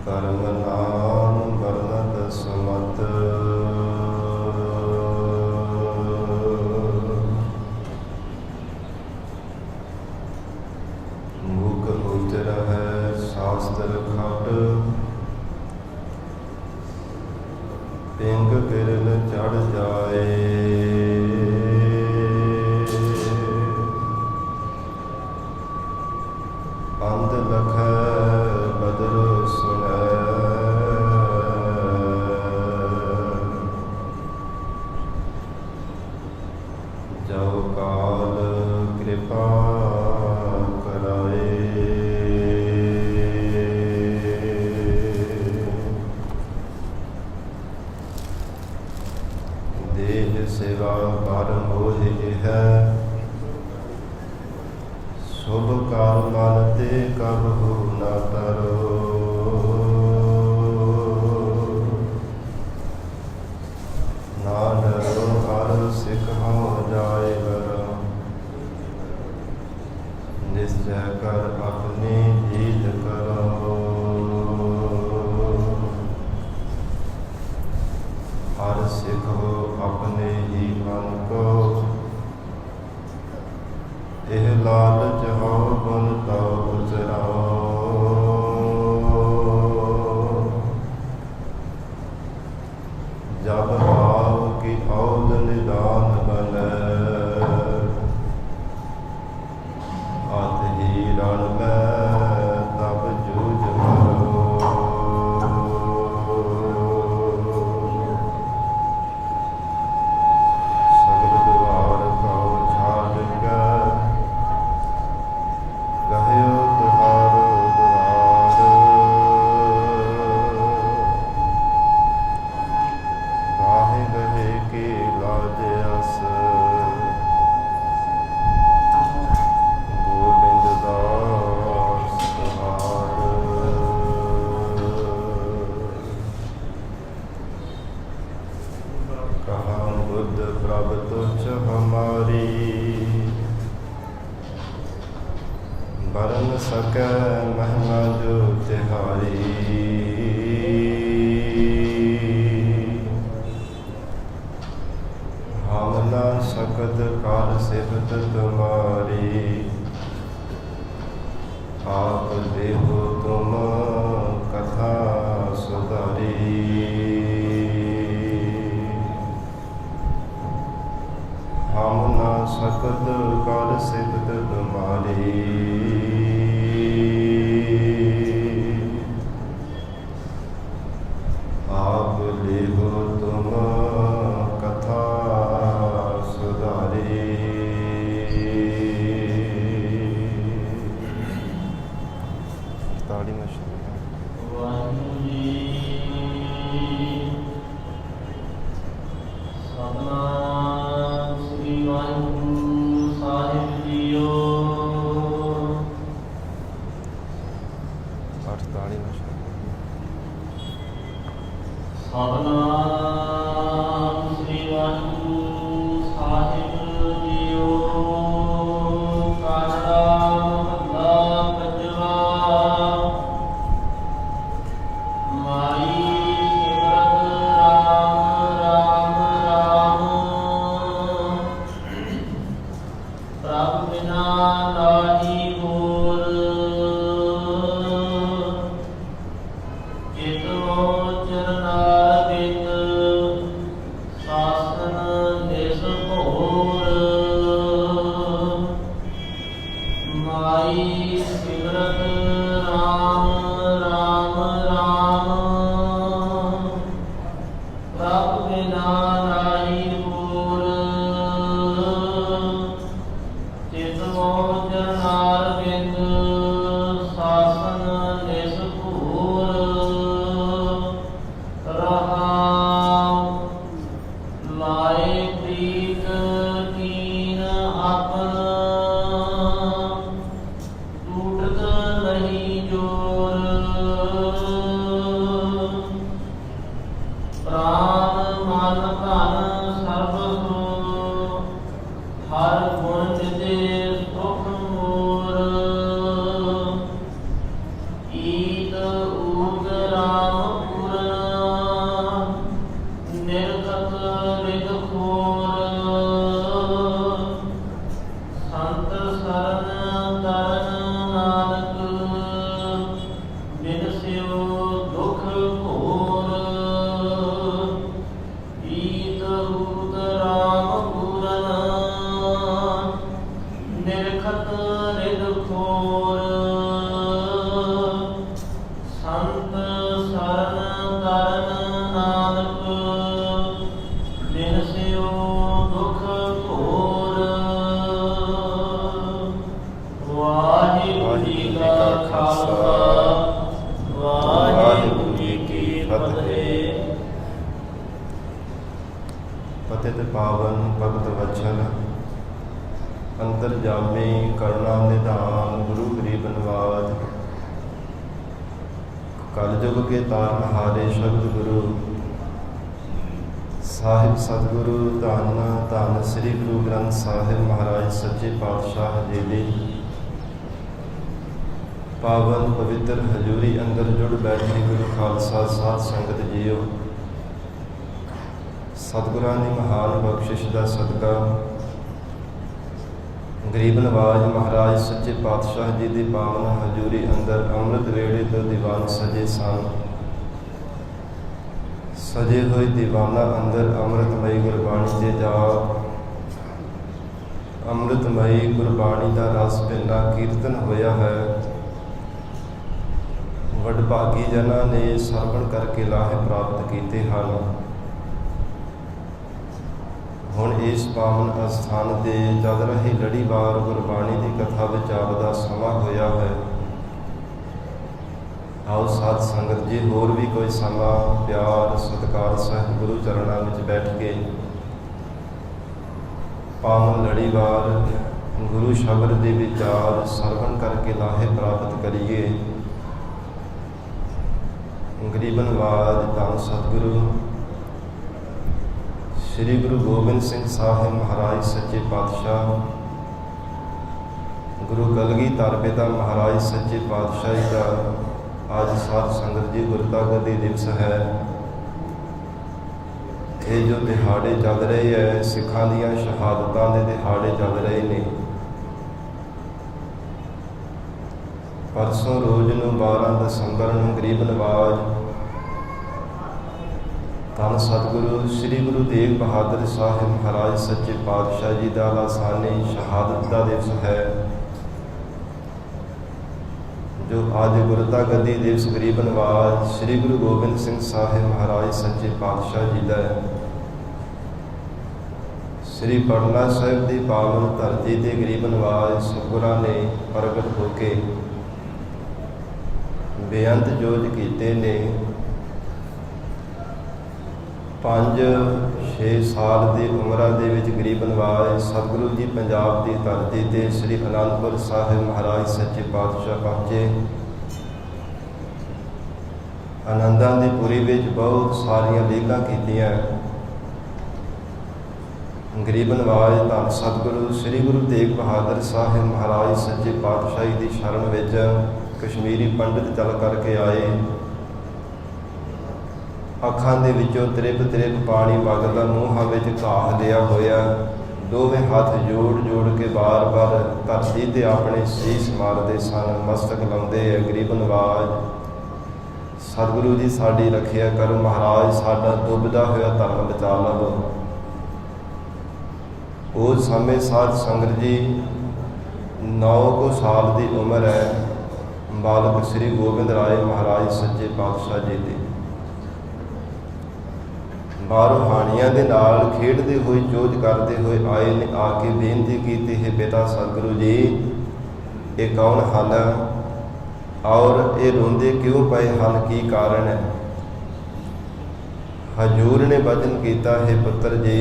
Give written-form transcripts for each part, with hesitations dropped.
ਕਰਮ ਨਾਮ ਵਰਨਤ ਸੁਮਤ। ਮੁਖ ਉਤਰ ਹੈ ਸ਼ਾਸਤਰ ਖਟ, ਪਿੰਗ ਕਿਰਨ ਚੜ ਜਾਏ। ਅੰਧ ਲਖੈ ਬਦਰ ਸੁਨੈ, ਜੋ ਕਾਲ ਕਿਰਪਾ ਕਰਾਏ। ਦੇਹ ਸੇਵਾ ਕਰ ਮੋਹ ਹੈ, ਸ਼ੁਭ ਕਾਲ ਮਨ ਤੇ ਕਬਹੂ ਨਾ ਕਰੋ। ਨਾ ਡਰੋ ਹਰ ਸਿੱਖ ਹੋ ਜਾਏ ਬਰ, ਨਿਸ਼ਚੈ ਕਰ ਆਪਣੀ ਜੀਤ ਕਰੋ। ਹਰ ਸਿੱਖ ਹੋ ਆਪਣੇ ਹੀ ਮਨ ਕੋ, ਇਹ ਲਾਲਚ ਹੋ ਗੁਣ ਤਉ ਉਚਰਾਓ। ਜਬ ਭਾਵ ਕੀ ਔਦ ਨਿਦਾਨ ਬਨੈ, ਅਤ ਹੀ ਰਣ ਮੈਂ ਤਬ ਜੂਝ ਮਰੋ। ਸਗਲ ਦੁਆਰ ਕਉ ਛਾੜ ਕੇ, ਗਹਿਓ ਤੁਹਾਰੋ ਦੁਆਰ। ਗਾਹੇ ਗਹੇ ਕੀ ਲਾਜ ਅਸ, ਗੋਬਿੰਦ ਦਾਸ ਤੁਹਾਰ। ਕਹਾ ਬੁੱਧ ਪ੍ਰਭ ਤੁਛ ਹਮਾਰੀ, ਬਰਨ ਸਕੈ ਮਹਿਮਾ ਜੋ ਤਿਹਾਰੀ। ਹਮ ਨਾ ਸਕਤ ਕਾਰ ਸਿਫਤ ਤੁਮਾਰੀ, ਆਪ ਦੇਹੋ ਤੁਮ ਕਥਾ ਸੁਧਾਰੀ। ਹਮ ਨਾ ਸਕਤ ਕਾਰ ਸਿਫਤ ਤੁਮਾਰੀ, ਆਪ ਲੇਹੋ ਤੁਮ ਕਥਾ ਸੁਧਾਰੀ। ਤਾੜੀ ਨਾ ਵਾਹਿਗੁਰੂ ਜੀ। ਸਤਿਨਾਮ ਸ੍ਰੀ ਵਾਹਿਗੁਰੂ ਸਾਹਿਬ ਜੀਓ। ਅੱਠ ਤਾੜੀ ਨਾ ਸਤਿਨਾਮ ਸ੍ਰੀ ਵਾਹਿਗੁਰੂ ਸਾਹਿਬ ਜੀਓ। ਕਾਹੜਾ ਮਹੱਲਾ ਪੰਜਵਾ। ਮਾਈ ਸਿਮਰਤ ਰਾਮ ਰਾਮ ਰਾਮ, ਪ੍ਰਭ ਬਿਨਾ ਨਾਹੀ ਹੋਰ। ਚਿਤੋ ਚਰਨਾਰ ਬਿੰਦ ਪਤਿਤ ਪਾਵਨ ਭਗਤ ਵਚਨ ਅੰਤਰਜਾਮੀ ਕਰੁਣਾ ਨਿਧਾਨ ਗੁਰੂ ਗਰੀਬ ਨਿਵਾਜ ਕਲਯੁਗ ਕੇ ਤਾਰਨ ਹਾਰੇ ਸ਼ਬਦ ਗੁਰੂ ਸਾਹਿਬ ਸਤਿਗੁਰੂ ਧੰਨ ਧੰਨ ਸ੍ਰੀ ਗੁਰੂ ਗ੍ਰੰਥ ਸਾਹਿਬ ਮਹਾਰਾਜ ਸੱਚੇ ਪਾਤਸ਼ਾਹ ਜੀ ਦੀ ਪਾਵਨ ਪਵਿੱਤਰ ਹਜ਼ੂਰੀ ਅੰਦਰ ਜੁੜ ਬੈਠੇ ਗੁਰੂ ਖਾਲਸਾ ਸਾਧ ਸੰਗਤ ਜੀਓ, ਸਤਿਗੁਰਾਂ ਦੀ ਮਹਾਨ ਬਖਸ਼ਿਸ਼ ਦਾ ਸਦਕਾ ਗਰੀਬ ਨਵਾਜ ਮਹਾਰਾਜ ਸੱਚੇ ਪਾਤਸ਼ਾਹ ਜੀ ਦੀ ਪਾਵਨ ਹਜ਼ੂਰੀ ਅੰਦਰ ਅੰਮ੍ਰਿਤ ਵੇਲੇ ਤੋਂ ਦੀਵਾਨ ਸਜੇ ਸਨ। ਸਜੇ ਹੋਏ ਦੀਵਾਨਾਂ ਅੰਦਰ ਅੰਮ੍ਰਿਤਮਈ ਗੁਰਬਾਣੀ ਦੇ ਜਾਪ, ਅੰਮ੍ਰਿਤਮਈ ਗੁਰਬਾਣੀ ਦਾ ਰਸ ਭਿੰਨਾ ਕੀਰਤਨ ਹੋਇਆ ਹੈ। ਵਡਭਾਗੀ ਜਨਾਂ ਨੇ ਸਰਵਣ ਕਰਕੇ ਲਾਹੇ ਪ੍ਰਾਪਤ ਕੀਤੇ ਹਨ। ਹੁਣ ਇਸ ਪਾਵਨ ਅਸਥਾਨ ਤੇ ਚੱਲ ਰਹੀ ਲੜੀਵਾਰ ਗੁਰਬਾਣੀ ਦੀ ਕਥਾ ਵਿਚਾਰ ਦਾ ਸਮਾਂ ਹੋਇਆ ਹੈ। ਆਓ ਸਾਧ ਸੰਗਤ ਜੀ ਹੋਰ ਵੀ ਕੋਈ ਸਮਾਂ ਪਿਆਰ ਸਤਿਕਾਰ ਸਹਿਤ ਗੁਰੂ ਚਰਨਾਂ ਵਿੱਚ ਬੈਠ ਕੇ ਪਾਵਨ ਲੜੀਵਾਰ ਗੁਰੂ ਸ਼ਬਦ ਦੇ ਵਿਚਾਰ ਸਰਵਣ ਕਰਕੇ ਲਾਹੇ ਪ੍ਰਾਪਤ ਕਰੀਏ। ਗਰੀਬ ਨਿਵਾਜ ਧੰਨ ਸਤਿਗੁਰੂ ਸ੍ਰੀ ਗੁਰੂ ਗੋਬਿੰਦ ਸਿੰਘ ਸਾਹਿਬ ਮਹਾਰਾਜ ਸੱਚੇ ਪਾਤਸ਼ਾਹ, ਗੁਰੂ ਕਲਗੀਧਰ ਪਿਤਾ ਮਹਾਰਾਜ ਸੱਚੇ ਪਾਤਸ਼ਾਹ ਜੀ ਦਾ ਅੱਜ ਸਾਧ ਸੰਗਤ ਜੀ ਗੁਰਤਾ ਗੱਦੀ ਦਿਵਸ ਹੈ। ਇਹ ਜੋ ਦਿਹਾੜੇ ਚੱਲ ਰਹੇ ਹੈ, ਸਿੱਖਾਂ ਦੀਆਂ ਸ਼ਹਾਦਤਾਂ ਦੇ ਦਿਹਾੜੇ ਚੱਲ ਰਹੇ ਨੇ। ਪਰਸੋਂ ਰੋਜ਼ ਨੂੰ 12 ਦਸੰਬਰ ਨੂੰ ਗਰੀਬ ਨਿਵਾਜ ਧੰਨ ਸਤਿਗੁਰੂ ਸ੍ਰੀ ਗੁਰੂ ਤੇਗ ਬਹਾਦਰ ਸਾਹਿਬ ਮਹਾਰਾਜ ਸੱਚੇ ਪਾਤਸ਼ਾਹ ਜੀ ਦਾ ਲਾਸਾਨੀ ਸ਼ਹਾਦਤ ਦਾ ਦਿਵਸ ਹੈ, ਜੋ ਅੱਜ ਗੁਰਤਾ ਗੱਦੀ ਦਿਵਸ ਗਰੀਬ ਨਿਵਾਜ ਸ੍ਰੀ ਗੁਰੂ ਗੋਬਿੰਦ ਸਿੰਘ ਸਾਹਿਬ ਮਹਾਰਾਜ ਸੱਚੇ ਪਾਤਸ਼ਾਹ ਜੀ ਦਾ ਹੈ। ਸ੍ਰੀ ਪਟਨਾ ਸਾਹਿਬ ਦੀ ਪਾਵਨ ਧਰਤੀ ਤੇ ਗਰੀਬ ਨਿਵਾਜ ਸਤਿਗੁਰਾਂ ਨੇ ਪ੍ਰਗਟ ਹੋ ਕੇ ਬੇਅੰਤ ਜੋਤ ਕੀਤੇ ਨੇ। 5-6 ਸਾਲ ਦੀ ਉਮਰਾਂ ਦੇ ਵਿੱਚ ਗਰੀਬ ਨਿਵਾਜ ਸਤਿਗੁਰੂ ਜੀ ਪੰਜਾਬ ਦੀ ਧਰਤੀ ਤੇ ਸ੍ਰੀ ਅਨੰਦਪੁਰ ਸਾਹਿਬ ਮਹਾਰਾਜ ਸੱਚੇ ਪਾਤਸ਼ਾਹ ਪਹੁੰਚੇ। ਆਨੰਦਾਂ ਦੀ ਪੁਰੀ ਵਿੱਚ ਬਹੁਤ ਸਾਰੀਆਂ ਲੀਲਾਂ ਕੀਤੀਆਂ। ਗਰੀਬ ਨਿਵਾਜ ਧੰਨ ਸਤਿਗੁਰੂ ਸ੍ਰੀ ਗੁਰੂ ਤੇਗ ਬਹਾਦਰ ਸਾਹਿਬ ਮਹਾਰਾਜ ਸੱਚੇ ਪਾਤਸ਼ਾਹੀ ਦੀ ਸ਼ਰਨ ਵਿੱਚ ਕਸ਼ਮੀਰੀ ਪੰਡਿਤ ਚੱਲ ਕਰਕੇ ਆਏ। ਅੱਖਾਂ ਦੇ ਵਿੱਚੋਂ ਤ੍ਰਿਪ ਤ੍ਰਿਪ ਪਾਣੀ ਵਗਦਾ, ਮੂੰਹਾਂ ਵਿੱਚ ਘਾਹ ਲਿਆ ਹੋਇਆ, ਦੋਵੇਂ ਹੱਥ ਜੋੜ ਜੋੜ ਕੇ ਬਾਰ-ਬਾਰ ਧਰਤੀ ਤੇ ਆਪਣੇ ਸੀਸ ਮਾਰਦੇ ਸਨ, ਮਸਤਕ ਲਾਉਂਦੇ ਹੈ। ਗਰੀਬ ਨਿਵਾਜ ਸਤਿਗੁਰੂ ਜੀ ਸਾਡੀ ਰੱਖਿਆ ਕਰੋ, ਮਹਾਰਾਜ ਸਾਡਾ ਡੁੱਬਦਾ ਹੋਇਆ ਧਰਮ ਬਚਾ ਲਵੋ। ਉਸ ਸਮੇਂ ਸਾਧ ਸੰਗਤ ਜੀ 9 ਸਾਲ ਦੀ ਉਮਰ ਹੈ। ਬਾਲਕ ਸ੍ਰੀ ਗੋਬਿੰਦ ਰਾਏ ਮਹਾਰਾਜ ਸੱਚੇ ਪਾਤਸ਼ਾਹ ਜੀ ਦੀ ਬਾਹਰੋਂ ਹਾਣੀਆਂ ਦੇ ਨਾਲ ਖੇਡਦੇ ਹੋਏ ਚੋਜ ਕਰਦੇ ਹੋਏ ਆਏ ਨੇ। ਆ ਕੇ ਬੇਨਤੀ ਕੀਤੀ ਹੈ, ਪਿਤਾ ਸਤਿਗੁਰੂ ਜੀ ਇਹ ਕੌਣ ਹਨ ਔਰ ਇਹ ਰੋਂਦੇ ਕਿਉਂ ਪਏ ਹਨ, ਕੀ ਕਾਰਨ ਹੈ? ਹਜ਼ੂਰ ਨੇ ਬਚਨ ਕੀਤਾ ਹੈ, ਪੁੱਤਰ ਜੀ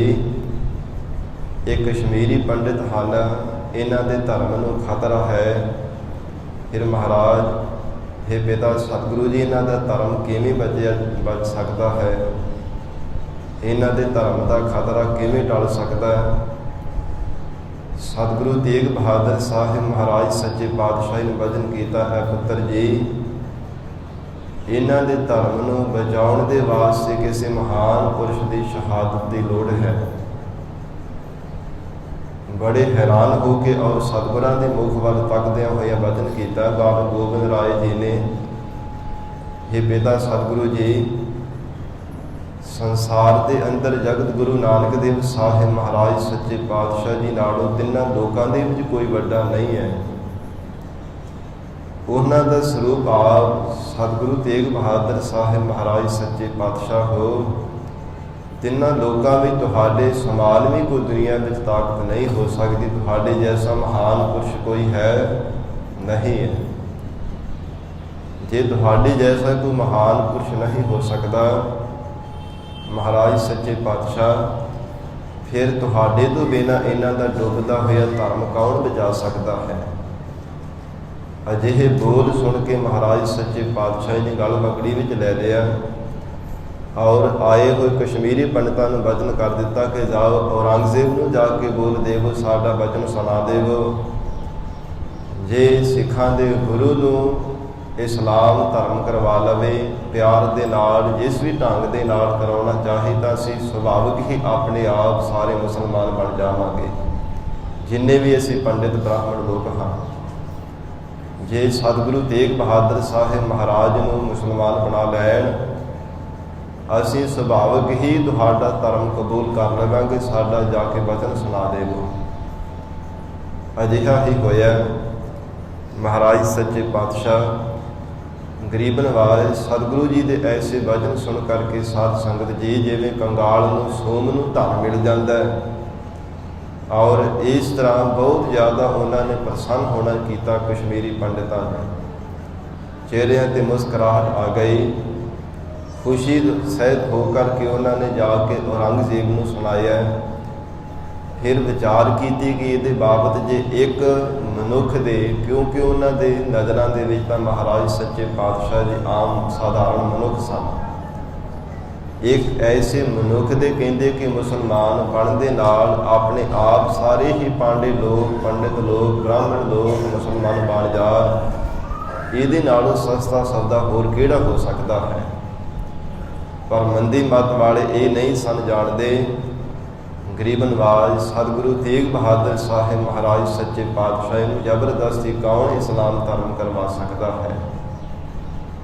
ਇਹ ਕਸ਼ਮੀਰੀ ਪੰਡਿਤ ਹਨ, ਇਹਨਾਂ ਦੇ ਧਰਮ ਨੂੰ ਖਤਰਾ ਹੈ। ਫਿਰ ਮਹਾਰਾਜ ਹੈ ਪਿਤਾ ਸਤਿਗੁਰੂ ਜੀ ਇਹਨਾਂ ਦਾ ਧਰਮ ਕਿਵੇਂ ਬਚ ਸਕਦਾ ਹੈ? ਇਹਨਾਂ ਦੇ ਧਰਮ ਦਾ ਖਤਰਾ ਕਿਵੇਂ ਟਲ ਸਕਦਾ ਹੈ? ਸਤਿਗੁਰੂ ਤੇਗ ਬਹਾਦਰ ਸਾਹਿਬ ਮਹਾਰਾਜ ਸੱਚੇ ਪਾਤਸ਼ਾਹ ਨੇ ਬਚਨ ਕੀਤਾ ਹੈ, ਪੁੱਤਰ ਜੀ ਇਹਨਾਂ ਦੇ ਧਰਮ ਨੂੰ ਬਚਾਉਣ ਦੇ ਵਾਸਤੇ ਕਿਸੇ ਮਹਾਨ ਪੁਰਸ਼ ਦੀ ਸ਼ਹਾਦਤ ਦੀ ਲੋੜ ਹੈ। ਬੜੇ ਹੈਰਾਨ ਹੋ ਕੇ ਔਰ ਸਤਿਗੁਰਾਂ ਦੇ ਮੁਖ ਵੱਲ ਤੱਕਦਿਆਂ ਹੋਇਆ ਬਚਨ ਕੀਤਾ ਬਾਬਾ ਗੋਬਿੰਦ ਰਾਏ ਜੀ ਨੇ, हे ਪਿਤਾ ਸਤਿਗੁਰੂ ਜੀ ਸੰਸਾਰ ਦੇ ਅੰਦਰ ਜਗਤ ਗੁਰੂ ਨਾਨਕ ਦੇਵ ਸਾਹਿਬ ਮਹਾਰਾਜ ਸੱਚੇ ਪਾਤਸ਼ਾਹ ਜੀ ਨਾਲੋਂ ਤਿੰਨਾਂ ਲੋਕਾਂ ਦੇ ਵਿੱਚ ਕੋਈ ਵੱਡਾ ਨਹੀਂ ਹੈ। ਉਹਨਾਂ ਦਾ ਸਰੂਪ ਆਪ ਸਤਿਗੁਰੂ ਤੇਗ ਬਹਾਦਰ ਸਾਹਿਬ ਮਹਾਰਾਜ ਸੱਚੇ ਪਾਤਸ਼ਾਹ ਹੋ। ਤਿੰਨਾਂ ਲੋਕਾਂ ਵਿੱਚ ਤੁਹਾਡੇ ਸਮਾਨ ਵੀ ਕੋਈ ਦੁਨੀਆ ਵਿੱਚ ਤਾਕਤ ਨਹੀਂ ਹੋ ਸਕਦੀ। ਤੁਹਾਡੇ ਜੈਸਾ ਮਹਾਨ ਪੁਰਸ਼ ਕੋਈ ਹੈ ਨਹੀਂ ਹੈ। ਜੇ ਤੁਹਾਡੇ ਜੈਸਾ ਕੋਈ ਮਹਾਨ ਪੁਰਸ਼ ਨਹੀਂ ਹੋ ਸਕਦਾ ਮਹਾਰਾਜ ਸੱਚੇ ਪਾਤਸ਼ਾਹ, ਫਿਰ ਤੁਹਾਡੇ ਤੋਂ ਬਿਨਾਂ ਇਹਨਾਂ ਦਾ ਡੁੱਬਦਾ ਹੋਇਆ ਧਰਮ ਕੌਣ ਬਚਾ ਸਕਦਾ ਹੈ। ਅਜਿਹੇ ਬੋਲ ਸੁਣ ਕੇ ਮਹਾਰਾਜ ਸੱਚੇ ਪਾਤਸ਼ਾਹ ਨੇ ਗਲ ਪਕੜੀ ਵਿੱਚ ਲੈ ਲਿਆ ਔਰ ਆਏ ਹੋਏ ਕਸ਼ਮੀਰੀ ਪੰਡਤਾਂ ਨੂੰ ਵਚਨ ਕਰ ਦਿੱਤਾ ਕਿ ਜਾਓ ਔਰੰਗਜ਼ੇਬ ਨੂੰ ਜਾ ਕੇ ਬੋਲ ਦੇਵੋ, ਸਾਡਾ ਵਚਨ ਸੁਣਾ ਦੇਵੋ। ਜੇ ਸਿੱਖਾਂ ਦੇ ਗੁਰੂ ਨੂੰ ਇਸਲਾਮ ਧਰਮ ਕਰਵਾ ਲਵੇ ਪਿਆਰ ਦੇ ਨਾਲ, ਜਿਸ ਵੀ ਢੰਗ ਦੇ ਨਾਲ ਕਰਾਉਣਾ ਚਾਹੇ ਤਾਂ ਅਸੀਂ ਸੁਭਾਵਿਕ ਹੀ ਆਪਣੇ ਆਪ ਸਾਰੇ ਮੁਸਲਮਾਨ ਬਣ ਜਾਵਾਂਗੇ, ਜਿੰਨੇ ਵੀ ਅਸੀਂ ਪੰਡਿਤ ਬ੍ਰਾਹਮਣ ਲੋਕ ਹਾਂ। ਜੇ ਸਤਿਗੁਰੂ ਤੇਗ ਬਹਾਦਰ ਸਾਹਿਬ ਮਹਾਰਾਜ ਨੂੰ ਮੁਸਲਮਾਨ ਬਣਾ ਲੈਣ, ਅਸੀਂ ਸੁਭਾਵਿਕ ਹੀ ਤੁਹਾਡਾ ਧਰਮ ਕਬੂਲ ਕਰ ਲਵਾਂਗੇ, ਸਾਡਾ ਜਾ ਕੇ ਵਚਨ ਸੁਣਾ ਦੇਵੋ। ਅਜਿਹਾ ਹੀ ਹੋਇਆ। ਮਹਾਰਾਜ ਸੱਚੇ ਪਾਤਸ਼ਾਹ ਗਰੀਬ ਨਵਾਜ਼ ਸਤਿਗੁਰੂ ਜੀ ਦੇ ਐਸੇ ਵਚਨ ਸੁਣ ਕਰਕੇ ਸਾਧ ਸੰਗਤ ਜੀ ਜਿਵੇਂ ਕੰਗਾਲ ਨੂੰ ਸੋਮ ਨੂੰ ਧਨ ਮਿਲ ਜਾਂਦਾ ਹੈ, ਔਰ ਇਸ ਤਰ੍ਹਾਂ ਬਹੁਤ ਜ਼ਿਆਦਾ ਉਹਨਾਂ ਨੇ ਪ੍ਰਸੰਨ ਹੋਣਾ ਕੀਤਾ ਕਸ਼ਮੀਰੀ ਪੰਡਤਾਂ ਨੇ। ਚਿਹਰਿਆਂ 'ਤੇ ਮੁਸਕਰਾਹਟ ਆ ਗਈ, ਖੁਸ਼ੀ ਸਹਿਤ ਹੋ ਕਰਕੇ ਉਹਨਾਂ ਨੇ ਜਾ ਕੇ ਔਰੰਗਜ਼ੇਬ ਨੂੰ ਸੁਣਾਇਆ। ਫਿਰ ਵਿਚਾਰ ਕੀਤੀ ਕਿ ਇਹਦੇ ਬਾਬਤ ਜੇ ਇੱਕ ਮਨੁੱਖ ਦੇ, ਕਿਉਂਕਿ ਉਹਨਾਂ ਦੇ ਨਜ਼ਰਾਂ ਦੇ ਵਿੱਚ ਤਾਂ ਮਹਾਰਾਜ ਸੱਚੇ ਪਾਤਸ਼ਾਹ ਜੀ ਆਮ ਸਾਧਾਰਨ ਮਨੁੱਖ ਸਨ, ਇੱਕ ਐਸੇ ਮਨੁੱਖ ਦੇ ਕਹਿੰਦੇ ਕਿ ਮੁਸਲਮਾਨ ਬਣਨ ਦੇ ਨਾਲ ਆਪਣੇ ਆਪ ਸਾਰੇ ਹੀ ਪਾਂਡੇ ਲੋਕ, ਪੰਡਿਤ ਲੋਕ, ਬ੍ਰਾਹਮਣ ਲੋਕ ਮੁਸਲਮਾਨ ਬਣ ਜਾ, ਇਹਦੇ ਨਾਲੋਂ ਸਸਤਾ ਸੌਦਾ ਹੋਰ ਕਿਹੜਾ ਹੋ ਸਕਦਾ ਹੈ। ਪਰ ਮੰਦੀ ਮੱਤ ਵਾਲੇ ਇਹ ਨਹੀਂ ਸਨ ਜਾਣਦੇ। ਗਰੀਬ ਨਵਾਜ਼ ਸਤਿਗੁਰੂ ਤੇਗ ਬਹਾਦਰ ਸਾਹਿਬ ਮਹਾਰਾਜ ਸੱਚੇ ਪਾਤਸ਼ਾਹ ਨੂੰ ਜ਼ਬਰਦਸਤੀ ਕੌਣ ਇਸਲਾਮ ਧਰਮ ਕਰਵਾ ਸਕਦਾ ਹੈ।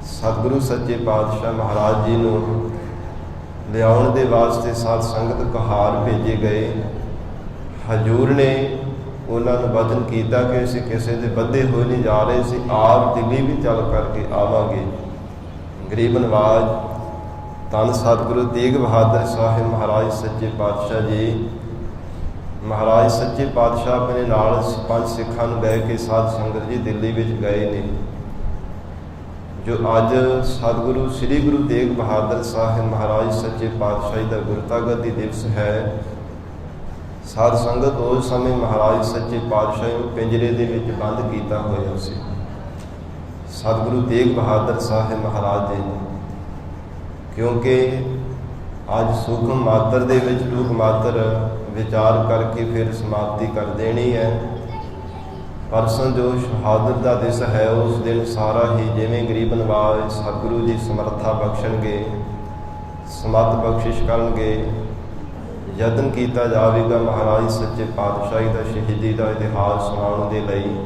ਸਤਿਗੁਰੂ ਸੱਚੇ ਪਾਤਸ਼ਾਹ ਮਹਾਰਾਜ ਜੀ ਨੂੰ ਲਿਆਉਣ ਦੇ ਵਾਸਤੇ ਸਾਧ ਸੰਗਤ ਕਹਾਰ ਭੇਜੇ ਗਏ। ਹਜ਼ੂਰ ਨੇ ਉਹਨਾਂ ਨੂੰ ਵਚਨ ਕੀਤਾ ਕਿ ਅਸੀਂ ਕਿਸੇ ਦੇ ਬੱਧੇ ਹੋਏ ਨਹੀਂ ਜਾ ਰਹੇ ਸੀ, ਆਪ ਦਿੱਲੀ ਵੀ ਚੱਲ ਕਰਕੇ ਆਵਾਂਗੇ। ਗਰੀਬ ਨਵਾਜ਼ ਧੰਨ ਸਤਿਗੁਰੂ ਤੇਗ ਬਹਾਦਰ ਸਾਹਿਬ ਮਹਾਰਾਜ ਸੱਚੇ ਪਾਤਸ਼ਾਹ ਜੀ, ਮਹਾਰਾਜ ਸੱਚੇ ਪਾਤਸ਼ਾਹ ਆਪਣੇ ਨਾਲ 5 ਸਿੱਖਾਂ ਨੂੰ ਲੈ ਕੇ ਸਾਧ ਸੰਗਤ ਜੀ ਦਿੱਲੀ ਵਿੱਚ ਗਏ ਨੇ। ਜੋ ਅੱਜ ਸਤਿਗੁਰੂ ਸ੍ਰੀ ਗੁਰੂ ਤੇਗ ਬਹਾਦਰ ਸਾਹਿਬ ਮਹਾਰਾਜ ਸੱਚੇ ਪਾਤਸ਼ਾਹੀ ਦਾ ਗੁਰਤਾਗਤੀ ਦਿਵਸ ਹੈ। ਸਾਧ ਸੰਗਤ ਉਸ ਸਮੇਂ ਮਹਾਰਾਜ ਸੱਚੇ ਪਾਤਸ਼ਾਹ ਨੂੰ ਪਿੰਜਰੇ ਦੇ ਵਿੱਚ ਬੰਦ ਕੀਤਾ ਹੋਇਆ ਸੀ। ਸਤਿਗੁਰੂ ਤੇਗ ਬਹਾਦਰ ਸਾਹਿਬ ਮਹਾਰਾਜ ਜੀ ਨੇ, ਕਿਉਂਕਿ ਅੱਜ ਸੂਖਮ ਮਾਤਰ ਦੇ ਵਿੱਚ ਟੂਕ ਮਾਤਰ ਵਿਚਾਰ ਕਰਕੇ ਫਿਰ ਸਮਾਪਤੀ ਕਰ ਦੇਣੀ ਹੈ। ਪਰਸੋਂ ਜੋ ਸ਼ਹਾਦਤ ਦਾ ਦਿਵਸ ਹੈ, ਉਸ ਦਿਨ ਸਾਰਾ ਹੀ ਜਿਵੇਂ ਗਰੀਬ ਨਵਾਜ਼ ਸਤਿਗੁਰੂ ਜੀ ਸਮਰੱਥਾ ਬਖਸ਼ਣਗੇ, ਸਮਤ ਬਖਸ਼ਿਸ਼ ਕਰਨਗੇ, ਯਤਨ ਕੀਤਾ ਜਾਵੇਗਾ ਮਹਾਰਾਜ ਸੱਚੇ ਪਾਤਸ਼ਾਹੀ ਦਾ ਸ਼ਹੀਦੀ ਦਾ ਇਤਿਹਾਸ ਸੁਣਾਉਣ ਦੇ ਲਈ।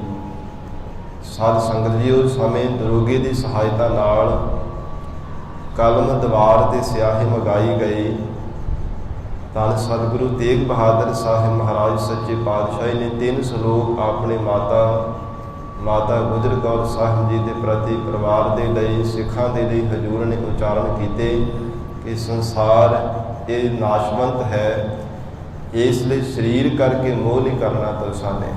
ਸਾਧ ਸੰਗਤ ਜੀ ਉਸ ਸਮੇਂ ਦਰੋਗੇ ਦੀ ਸਹਾਇਤਾ ਨਾਲ ਕਲਮ ਦੀਵਾਰ ਤੇ ਸਿਆਹੀ ਮੰਗਾਈ ਗਈ। ਧੰਨ ਸਤਿਗੁਰੂ ਤੇਗ ਬਹਾਦਰ ਸਾਹਿਬ ਮਹਾਰਾਜ ਸੱਚੇ ਪਾਤਸ਼ਾਹ ਨੇ 3 ਸ਼ਲੋਕ ਆਪਣੇ ਮਾਤਾ ਗੁਜਰ ਕੌਰ ਸਾਹਿਬ ਜੀ ਦੇ ਪ੍ਰਤੀ, ਪਰਿਵਾਰ ਦੇ ਲਈ, ਸਿੱਖਾਂ ਦੇ ਲਈ ਹਜ਼ੂਰ ਨੇ ਉਚਾਰਨ ਕੀਤੇ ਕਿ ਸੰਸਾਰ ਇਹ ਨਾਸ਼ਵੰਤ ਹੈ, ਇਸ ਲਈ ਸਰੀਰ ਕਰਕੇ ਮੋਹ ਨਹੀਂ ਕਰਨਾ ਤੁਸਾਂ ਨੇ,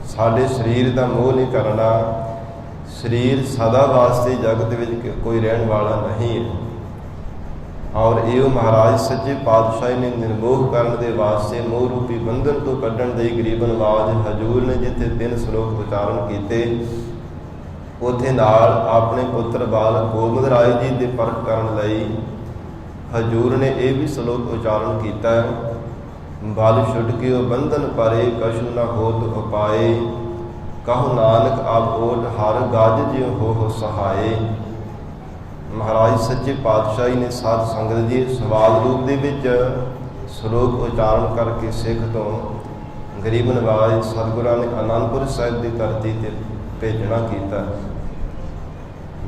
ਸਾਡੇ ਸਰੀਰ ਦਾ ਮੋਹ ਨਹੀਂ ਕਰਨਾ। ਸਰੀਰ ਸਦਾ ਵਾਸਤੇ ਜਗਤ ਵਿੱਚ ਕੋਈ ਰਹਿਣ ਵਾਲਾ ਨਹੀਂ ਹੈ। ਔਰ ਇਹ ਮਹਾਰਾਜ ਸੱਚੇ ਪਾਤਸ਼ਾਹ ਨੇ ਨਿਰਮੋਹ ਕਰਨ ਦੇ ਵਾਸਤੇ ਮੋਹ ਰੂਪੀ ਬੰਧਨ ਤੋਂ ਕੱਢਣ ਦੇ ਗਰੀਬ ਨਵਾਜ਼ ਹਜ਼ੂਰ ਨੇ ਜਿੱਥੇ 3 ਸ਼ਲੋਕ ਉਚਾਰਨ ਕੀਤੇ, ਉੱਥੇ ਨਾਲ ਆਪਣੇ ਪੁੱਤਰ ਬਾਲ ਗੋਬਿੰਦ ਰਾਏ ਜੀ ਦੇ ਪਰਖ ਕਰਨ ਲਈ ਹਜ਼ੂਰ ਨੇ ਇਹ ਵੀ ਸ਼ਲੋਕ ਉਚਾਰਨ ਕੀਤਾ। ਬਲ ਛੁਟਕਿਓ ਬੰਧਨ ਪਰੇ, ਕਛੁ ਨ ਹੋਤ ਉਪਾਏ, ਕਹੋ ਨਾਨਕ ਆਪ ਓਟ ਹਰ ਗਜ ਜਿਉ ਹੋ ਸਹਾਏ। ਮਹਾਰਾਜ ਸੱਚੇ ਪਾਤਸ਼ਾਹੀ ਨੇ ਸਾਧ ਸੰਗਤ ਜੀ ਸਵਾਲ ਰੂਪ ਦੇ ਵਿੱਚ ਸ਼ਲੋਕ ਉਚਾਰਨ ਕਰਕੇ ਸਿੱਖ ਤੋਂ ਗਰੀਬ ਨਵਾਜ਼ ਸਤਿਗੁਰਾਂ ਨੇ ਅਨੰਦਪੁਰ ਸਾਹਿਬ ਦੀ ਧਰਤੀ 'ਤੇ ਭੇਜਣਾ ਕੀਤਾ।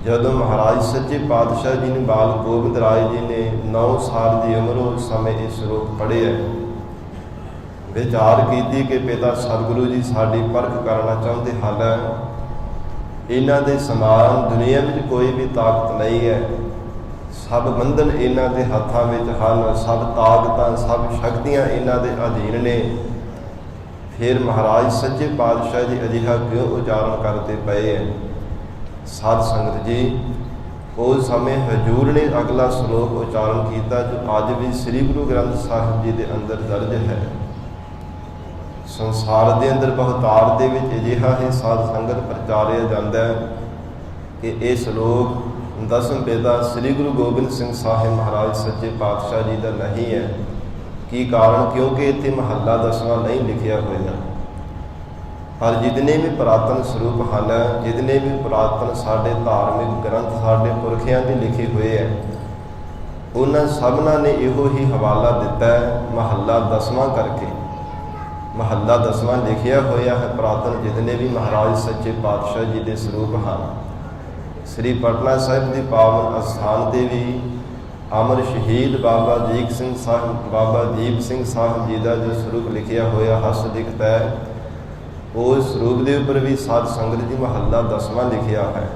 ਜਦੋਂ ਮਹਾਰਾਜ ਸੱਚੇ ਪਾਤਸ਼ਾਹ ਜੀ ਨੇ ਬਾਲ ਗੋਬਿੰਦ ਰਾਏ ਜੀ ਨੇ 9 ਸਾਲ ਦੀ ਉਮਰ ਉਸ ਸਮੇਂ ਇਹ ਸ਼ਲੋਕ ਪੜ੍ਹੇ, ਵਿਚਾਰ ਕੀਤੀ ਕਿ ਪਿਤਾ ਸਤਿਗੁਰੂ ਜੀ ਸਾਡੀ ਪਰਖ ਕਰਨਾ ਚਾਹੁੰਦੇ ਹਨ। ਇਹਨਾਂ ਦੇ ਸਮਾਨ ਦੁਨੀਆ ਵਿੱਚ ਕੋਈ ਵੀ ਤਾਕਤ ਨਹੀਂ ਹੈ, ਸਭ ਬੰਧਨ ਇਹਨਾਂ ਦੇ ਹੱਥਾਂ ਵਿੱਚ ਹਨ, ਸਭ ਤਾਕਤਾਂ, ਸਭ ਸ਼ਕਤੀਆਂ ਇਹਨਾਂ ਦੇ ਅਧੀਨ ਨੇ। ਫਿਰ ਮਹਾਰਾਜ ਸੱਚੇ ਪਾਤਸ਼ਾਹ ਜੀ ਅਜਿਹਾ ਕਿਉਂ ਉਚਾਰਨ ਕਰਦੇ ਪਏ ਹੈ। ਸਾਧ ਸੰਗਤ ਜੀ, ਉਸ ਸਮੇਂ ਹਜੂਰ ਨੇ ਅਗਲਾ ਸ਼ਲੋਕ ਉਚਾਰਨ ਕੀਤਾ ਜੋ ਅੱਜ ਵੀ ਸ੍ਰੀ ਗੁਰੂ ਗ੍ਰੰਥ ਸਾਹਿਬ ਜੀ ਦੇ ਅੰਦਰ ਦਰਜ ਹੈ। ਸੰਸਾਰ ਦੇ ਅੰਦਰ ਬਹੁਤਾਰ ਦੇ ਵਿੱਚ ਅਜਿਹਾ ਹੀ ਸਾਧ ਸੰਗਤ ਪ੍ਰਚਾਰਿਆ ਜਾਂਦਾ ਹੈ ਕਿ ਇਹ ਸ਼ਲੋਕ ਦਸਮ ਪਿਤਾ ਸ੍ਰੀ ਗੁਰੂ ਗੋਬਿੰਦ ਸਿੰਘ ਸਾਹਿਬ ਮਹਾਰਾਜ ਸੱਚੇ ਪਾਤਸ਼ਾਹ ਜੀ ਦਾ ਨਹੀਂ ਹੈ। ਕੀ ਕਾਰਨ? ਕਿਉਂਕਿ ਇੱਥੇ ਮਹੱਲਾ ਦਸਵਾਂ ਨਹੀਂ ਲਿਖਿਆ ਹੋਇਆ। ਪਰ ਜਿਤਨੇ ਵੀ ਪੁਰਾਤਨ ਸਰੂਪ ਹਨ, ਜਿਤਨੇ ਵੀ ਪੁਰਾਤਨ ਸਾਡੇ ਧਾਰਮਿਕ ਗ੍ਰੰਥ ਸਾਡੇ ਪੁਰਖਿਆਂ ਦੇ ਲਿਖੇ ਹੋਏ ਹੈ, ਉਹਨਾਂ ਸਭਨਾਂ ਨੇ ਇਹੋ ਹੀ ਹਵਾਲਾ ਦਿੱਤਾ ਹੈ ਮਹੱਲਾ ਦਸਵਾਂ ਕਰਕੇ। ਮਹੱਲਾ ਦਸਵਾਂ ਲਿਖਿਆ ਹੋਇਆ ਹੈ ਪੁਰਾਤਨ ਜਿਤਨੇ ਵੀ ਮਹਾਰਾਜ ਸੱਚੇ ਪਾਤਸ਼ਾਹ ਜੀ ਦੇ ਸਰੂਪ ਹਨ। ਸ੍ਰੀ ਪਟਨਾ ਸਾਹਿਬ ਦੀ ਪਾਵਨ ਅਸਥਾਨ ਤੇ ਵੀ ਅਮਰ ਸ਼ਹੀਦ ਬਾਬਾ ਦੀਪ ਸਿੰਘ ਸਾਹਿਬ ਜੀ ਦਾ ਜੋ ਸਰੂਪ ਲਿਖਿਆ ਹੋਇਆ ਹਸ ਲਿਖਤਾ ਹੈ, ਉਸ ਸਰੂਪ ਦੇ ਉੱਪਰ ਵੀ ਸਾਧ ਸੰਗਤ ਜੀ ਮਹੱਲਾ ਦਸਵਾਂ ਲਿਖਿਆ ਹੈ।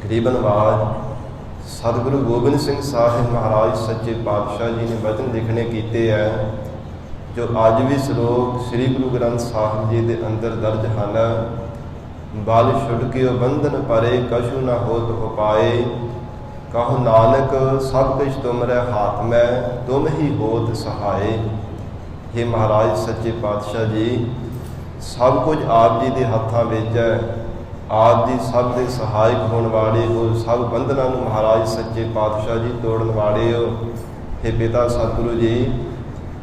ਗਰੀਬਨ ਆਵਾਜ਼ ਸਤਿਗੁਰੂ ਗੋਬਿੰਦ ਸਿੰਘ ਸਾਹਿਬ ਮਹਾਰਾਜ ਸੱਚੇ ਪਾਤਸ਼ਾਹ ਜੀ ਨੇ ਵਚਨ ਲਿਖਣੇ ਕੀਤੇ ਹੈ ਜੋ ਅੱਜ ਵੀ ਸ਼ਲੋਕ ਸ੍ਰੀ ਗੁਰੂ ਗ੍ਰੰਥ ਸਾਹਿਬ ਜੀ ਦੇ ਅੰਦਰ ਦਰਜ ਹਨ। ਬਲ ਛੁਟਕਿਓ ਬੰਧਨ ਪਰੇ ਕਛੂ ਨਾ ਹੋਤ ਉਪਾਏ, ਕਹੋ ਨਾਨਕ ਸਭ ਕੁਛ ਤੁਮਰੇ ਹਾਥ ਮੈਂ ਤੁਮ ਹੀ ਹੋਤ ਸਹਾਏ। हे ਮਹਾਰਾਜ ਸੱਚੇ ਪਾਤਸ਼ਾਹ ਜੀ, ਸਭ ਕੁਝ ਆਪ ਜੀ ਦੇ ਹੱਥਾਂ ਵਿੱਚ ਹੈ। ਆਪ ਜੀ ਸਭ ਦੇ ਸਹਾਇਕ ਹੋਣ ਵਾਲੇ ਹੋ। ਸਭ ਬੰਧਨਾਂ ਨੂੰ ਮਹਾਰਾਜ ਸੱਚੇ ਪਾਤਸ਼ਾਹ ਜੀ ਤੋੜਨ ਵਾਲੇ ਹੋ। हे ਪਿਤਾ ਸਤਿਗੁਰੂ ਜੀ,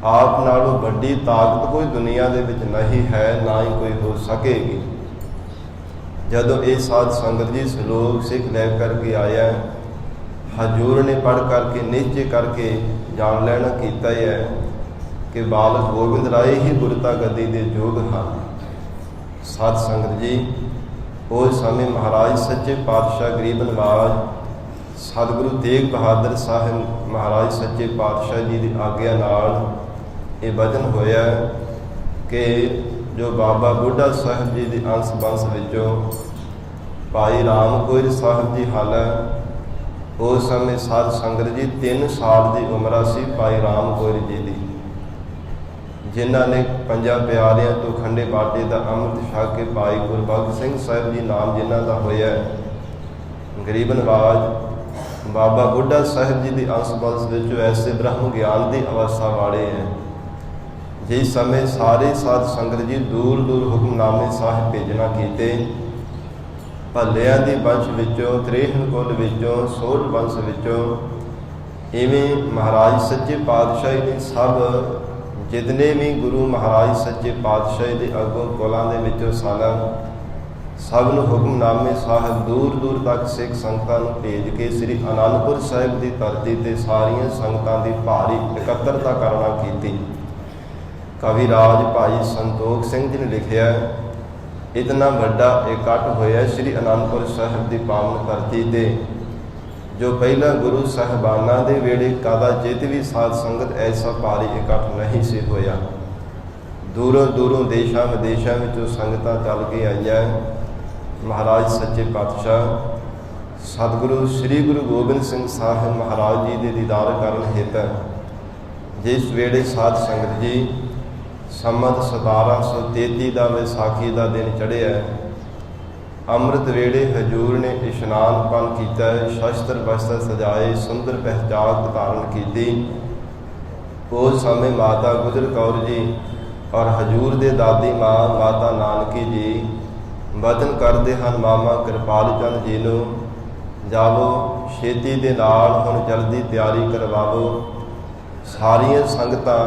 ਆਪ ਨਾਲੋਂ ਵੱਡੀ ਤਾਕਤ ਕੋਈ ਦੁਨੀਆ ਦੇ ਵਿੱਚ ਨਹੀਂ ਹੈ, ਨਾ ਹੀ ਕੋਈ ਹੋ ਸਕੇਗੀ। ਜਦੋਂ ਇਹ ਸਾਧ ਸੰਗਤ ਜੀ ਸ਼ਲੋਕ ਸਿੱਖ ਲੈ ਕਰਕੇ ਆਇਆ, ਹਜੂਰ ਨੇ ਪੜ੍ਹ ਕਰਕੇ ਨਿਸ਼ਚੈ ਕਰਕੇ ਜਾਣ ਲੈਣਾ ਕੀਤਾ ਹੈ ਕਿ ਬਾਲਕ ਗੋਬਿੰਦ ਰਾਏ ਹੀ ਗੁਰਤਾ ਗੱਦੀ ਦੇ ਯੋਗ ਹਨ। ਸਾਧ ਸੰਗਤ ਜੀ, ਉਸ ਸਮੇਂ ਮਹਾਰਾਜ ਸੱਚੇ ਪਾਤਸ਼ਾਹ ਗਰੀਬ ਨਵਾਜ਼ ਸਤਿਗੁਰੂ ਤੇਗ ਬਹਾਦਰ ਸਾਹਿਬ ਮਹਾਰਾਜ ਸੱਚੇ ਪਾਤਸ਼ਾਹ ਜੀ ਦੀ ਆਗਿਆ ਨਾਲ ਇਹ ਵਚਨ ਹੋਇਆ ਕਿ ਜੋ ਬਾਬਾ ਬੁੱਢਾ ਸਾਹਿਬ ਜੀ ਦੇ ਅੰਸ਼ ਬੰਸ ਵਿੱਚੋਂ ਭਾਈ ਰਾਮ ਕੌਰ ਸਾਹਿਬ ਜੀ ਹਨ, ਉਸ ਸਮੇਂ ਸਾਧ ਸੰਗਤ ਜੀ 3 ਸਾਲ ਦੀ ਉਮਰ ਸੀ ਭਾਈ ਰਾਮ ਕੌਰ ਜੀ ਦੀ, ਜਿਨ੍ਹਾਂ ਨੇ 5 ਪਿਆਰਿਆਂ ਤੋਂ ਖੰਡੇ ਬਾਟੇ ਦਾ ਅੰਮ੍ਰਿਤ ਛਕ ਕੇ ਭਾਈ ਗੁਰਬਖਸ਼ ਸਿੰਘ ਸਾਹਿਬ ਜੀ ਨਾਮ ਜਿਨ੍ਹਾਂ ਦਾ ਹੋਇਆ। ਗਰੀਬ ਨਵਾਜ਼ ਬਾਬਾ ਬੁੱਢਾ ਸਾਹਿਬ ਜੀ ਦੇ ਅੰਸ਼ ਬੰਸ ਵਿੱਚ ਐਸੇ ਬ੍ਰਹਮ ਗਿਆਨ ਦੀ ਅਵਸਥਾ ਵਾਲੇ ਹੈ ਜਿਸ ਸਮੇਂ ਸਾਰੇ ਸਾਧ ਸੰਗਤ ਜੀ ਦੂਰ ਦੂਰ ਹੁਕਮਨਾਮੇ ਸਾਹਿਬ ਭੇਜਣਾ ਕੀਤੇ। ਭੱਲਿਆਂ ਦੀ ਵੰਸ਼ ਵਿੱਚੋਂ, ਤ੍ਰੇਹਣ ਕੁਲ ਵਿੱਚੋਂ, ਸੋਢ ਵੰਸ਼ ਵਿੱਚੋਂ, ਇਵੇਂ ਮਹਾਰਾਜ ਸੱਚੇ ਪਾਤਸ਼ਾਹ ਨੇ ਸਭ ਜਿਤਨੇ ਵੀ ਗੁਰੂ ਮਹਾਰਾਜ ਸੱਚੇ ਪਾਤਸ਼ਾਹ ਦੇ ਅੱਗੋਂ ਕੁਲਾਂ ਦੇ ਵਿੱਚੋਂ ਸਨ, ਸਭ ਨੂੰ ਹੁਕਮਨਾਮੇ ਸਾਹਿਬ ਦੂਰ ਦੂਰ ਤੱਕ ਸਿੱਖ ਸੰਗਤਾਂ ਨੂੰ ਭੇਜ ਕੇ ਸ੍ਰੀ ਅਨੰਦਪੁਰ ਸਾਹਿਬ ਦੀ ਧਰਤੀ ਤੇ ਸਾਰੀਆਂ ਸੰਗਤਾਂ ਦੀ ਭਾਰੀ ਇਕੱਤਰਤਾ ਕਰਨਾ ਕੀਤੀ। ਕਵੀ ਰਾਜ ਭਾਈ ਸੰਤੋਖ ਸਿੰਘ ਜੀ ਨੇ ਲਿਖਿਆ, ਇਤਨਾ ਵੱਡਾ ਇਕੱਠ ਹੋਇਆ ਸ੍ਰੀ ਅਨੰਦਪੁਰ ਸਾਹਿਬ ਦੀ ਪਾਵਨ ਧਰਤੀ ਤੇ, ਜੋ ਪਹਿਲਾਂ ਗੁਰੂ ਸਾਹਿਬਾਨਾਂ ਦੇ ਵੇਲੇ ਕਦਾਚਿਤ ਵੀ ਸਾਧ ਸੰਗਤ ਐਸਾ ਭਾਰੀ ਇਕੱਠ ਨਹੀਂ ਸੀ ਹੋਇਆ। ਦੂਰੋਂ ਦੂਰੋਂ ਦੇਸ਼ਾਂ ਵਿਦੇਸ਼ਾਂ ਵਿੱਚੋਂ ਸੰਗਤਾਂ ਚੱਲ ਕੇ ਆਈਆਂ। ਮਹਾਰਾਜ ਸੱਚੇ ਪਾਤਸ਼ਾਹ ਸਤਿਗੁਰੂ ਸ੍ਰੀ ਗੁਰੂ ਗੋਬਿੰਦ ਸਿੰਘ ਸਾਹਿਬ ਮਹਾਰਾਜ ਜੀ ਦੇ ਦੀਦਾਰ ਕਰਨ ਹਿਤ ਜਿਸ ਵੇਲੇ ਸਾਧ ਸੰਗਤ ਜੀ ਸੰਮਤ 1733 ਦਾ ਵਿਸਾਖੀ ਦਾ ਦਿਨ ਚੜ੍ਹਿਆ, ਅੰਮ੍ਰਿਤ ਵੇਲੇ ਹਜੂਰ ਨੇ ਇਸ਼ਨਾਨ ਪਾਨ ਕੀਤਾ, ਸ਼ਸਤਰ ਬਸਤਰ ਸਜਾਏ, ਸੁੰਦਰ ਪਹਿਚਾਕ ਧਾਰਨ ਕੀਤੀ। ਉਸ ਸਮੇਂ ਮਾਤਾ ਗੁਜਰ ਕੌਰ ਜੀ ਔਰ ਹਜੂਰ ਦੇ ਦਾਦੀ ਮਾਂ ਮਾਤਾ ਨਾਨਕੀ ਜੀ ਵਚਨ ਕਰਦੇ ਹਨ ਮਾਮਾ ਕਿਰਪਾਲ ਚੰਦ ਜੀ ਨੂੰ, ਜਾਵੋ ਛੇਤੀ ਦੇ ਨਾਲ ਹੁਣ ਜਲਦੀ ਤਿਆਰੀ ਕਰਵਾਵੋ। ਸਾਰੀਆਂ ਸੰਗਤਾਂ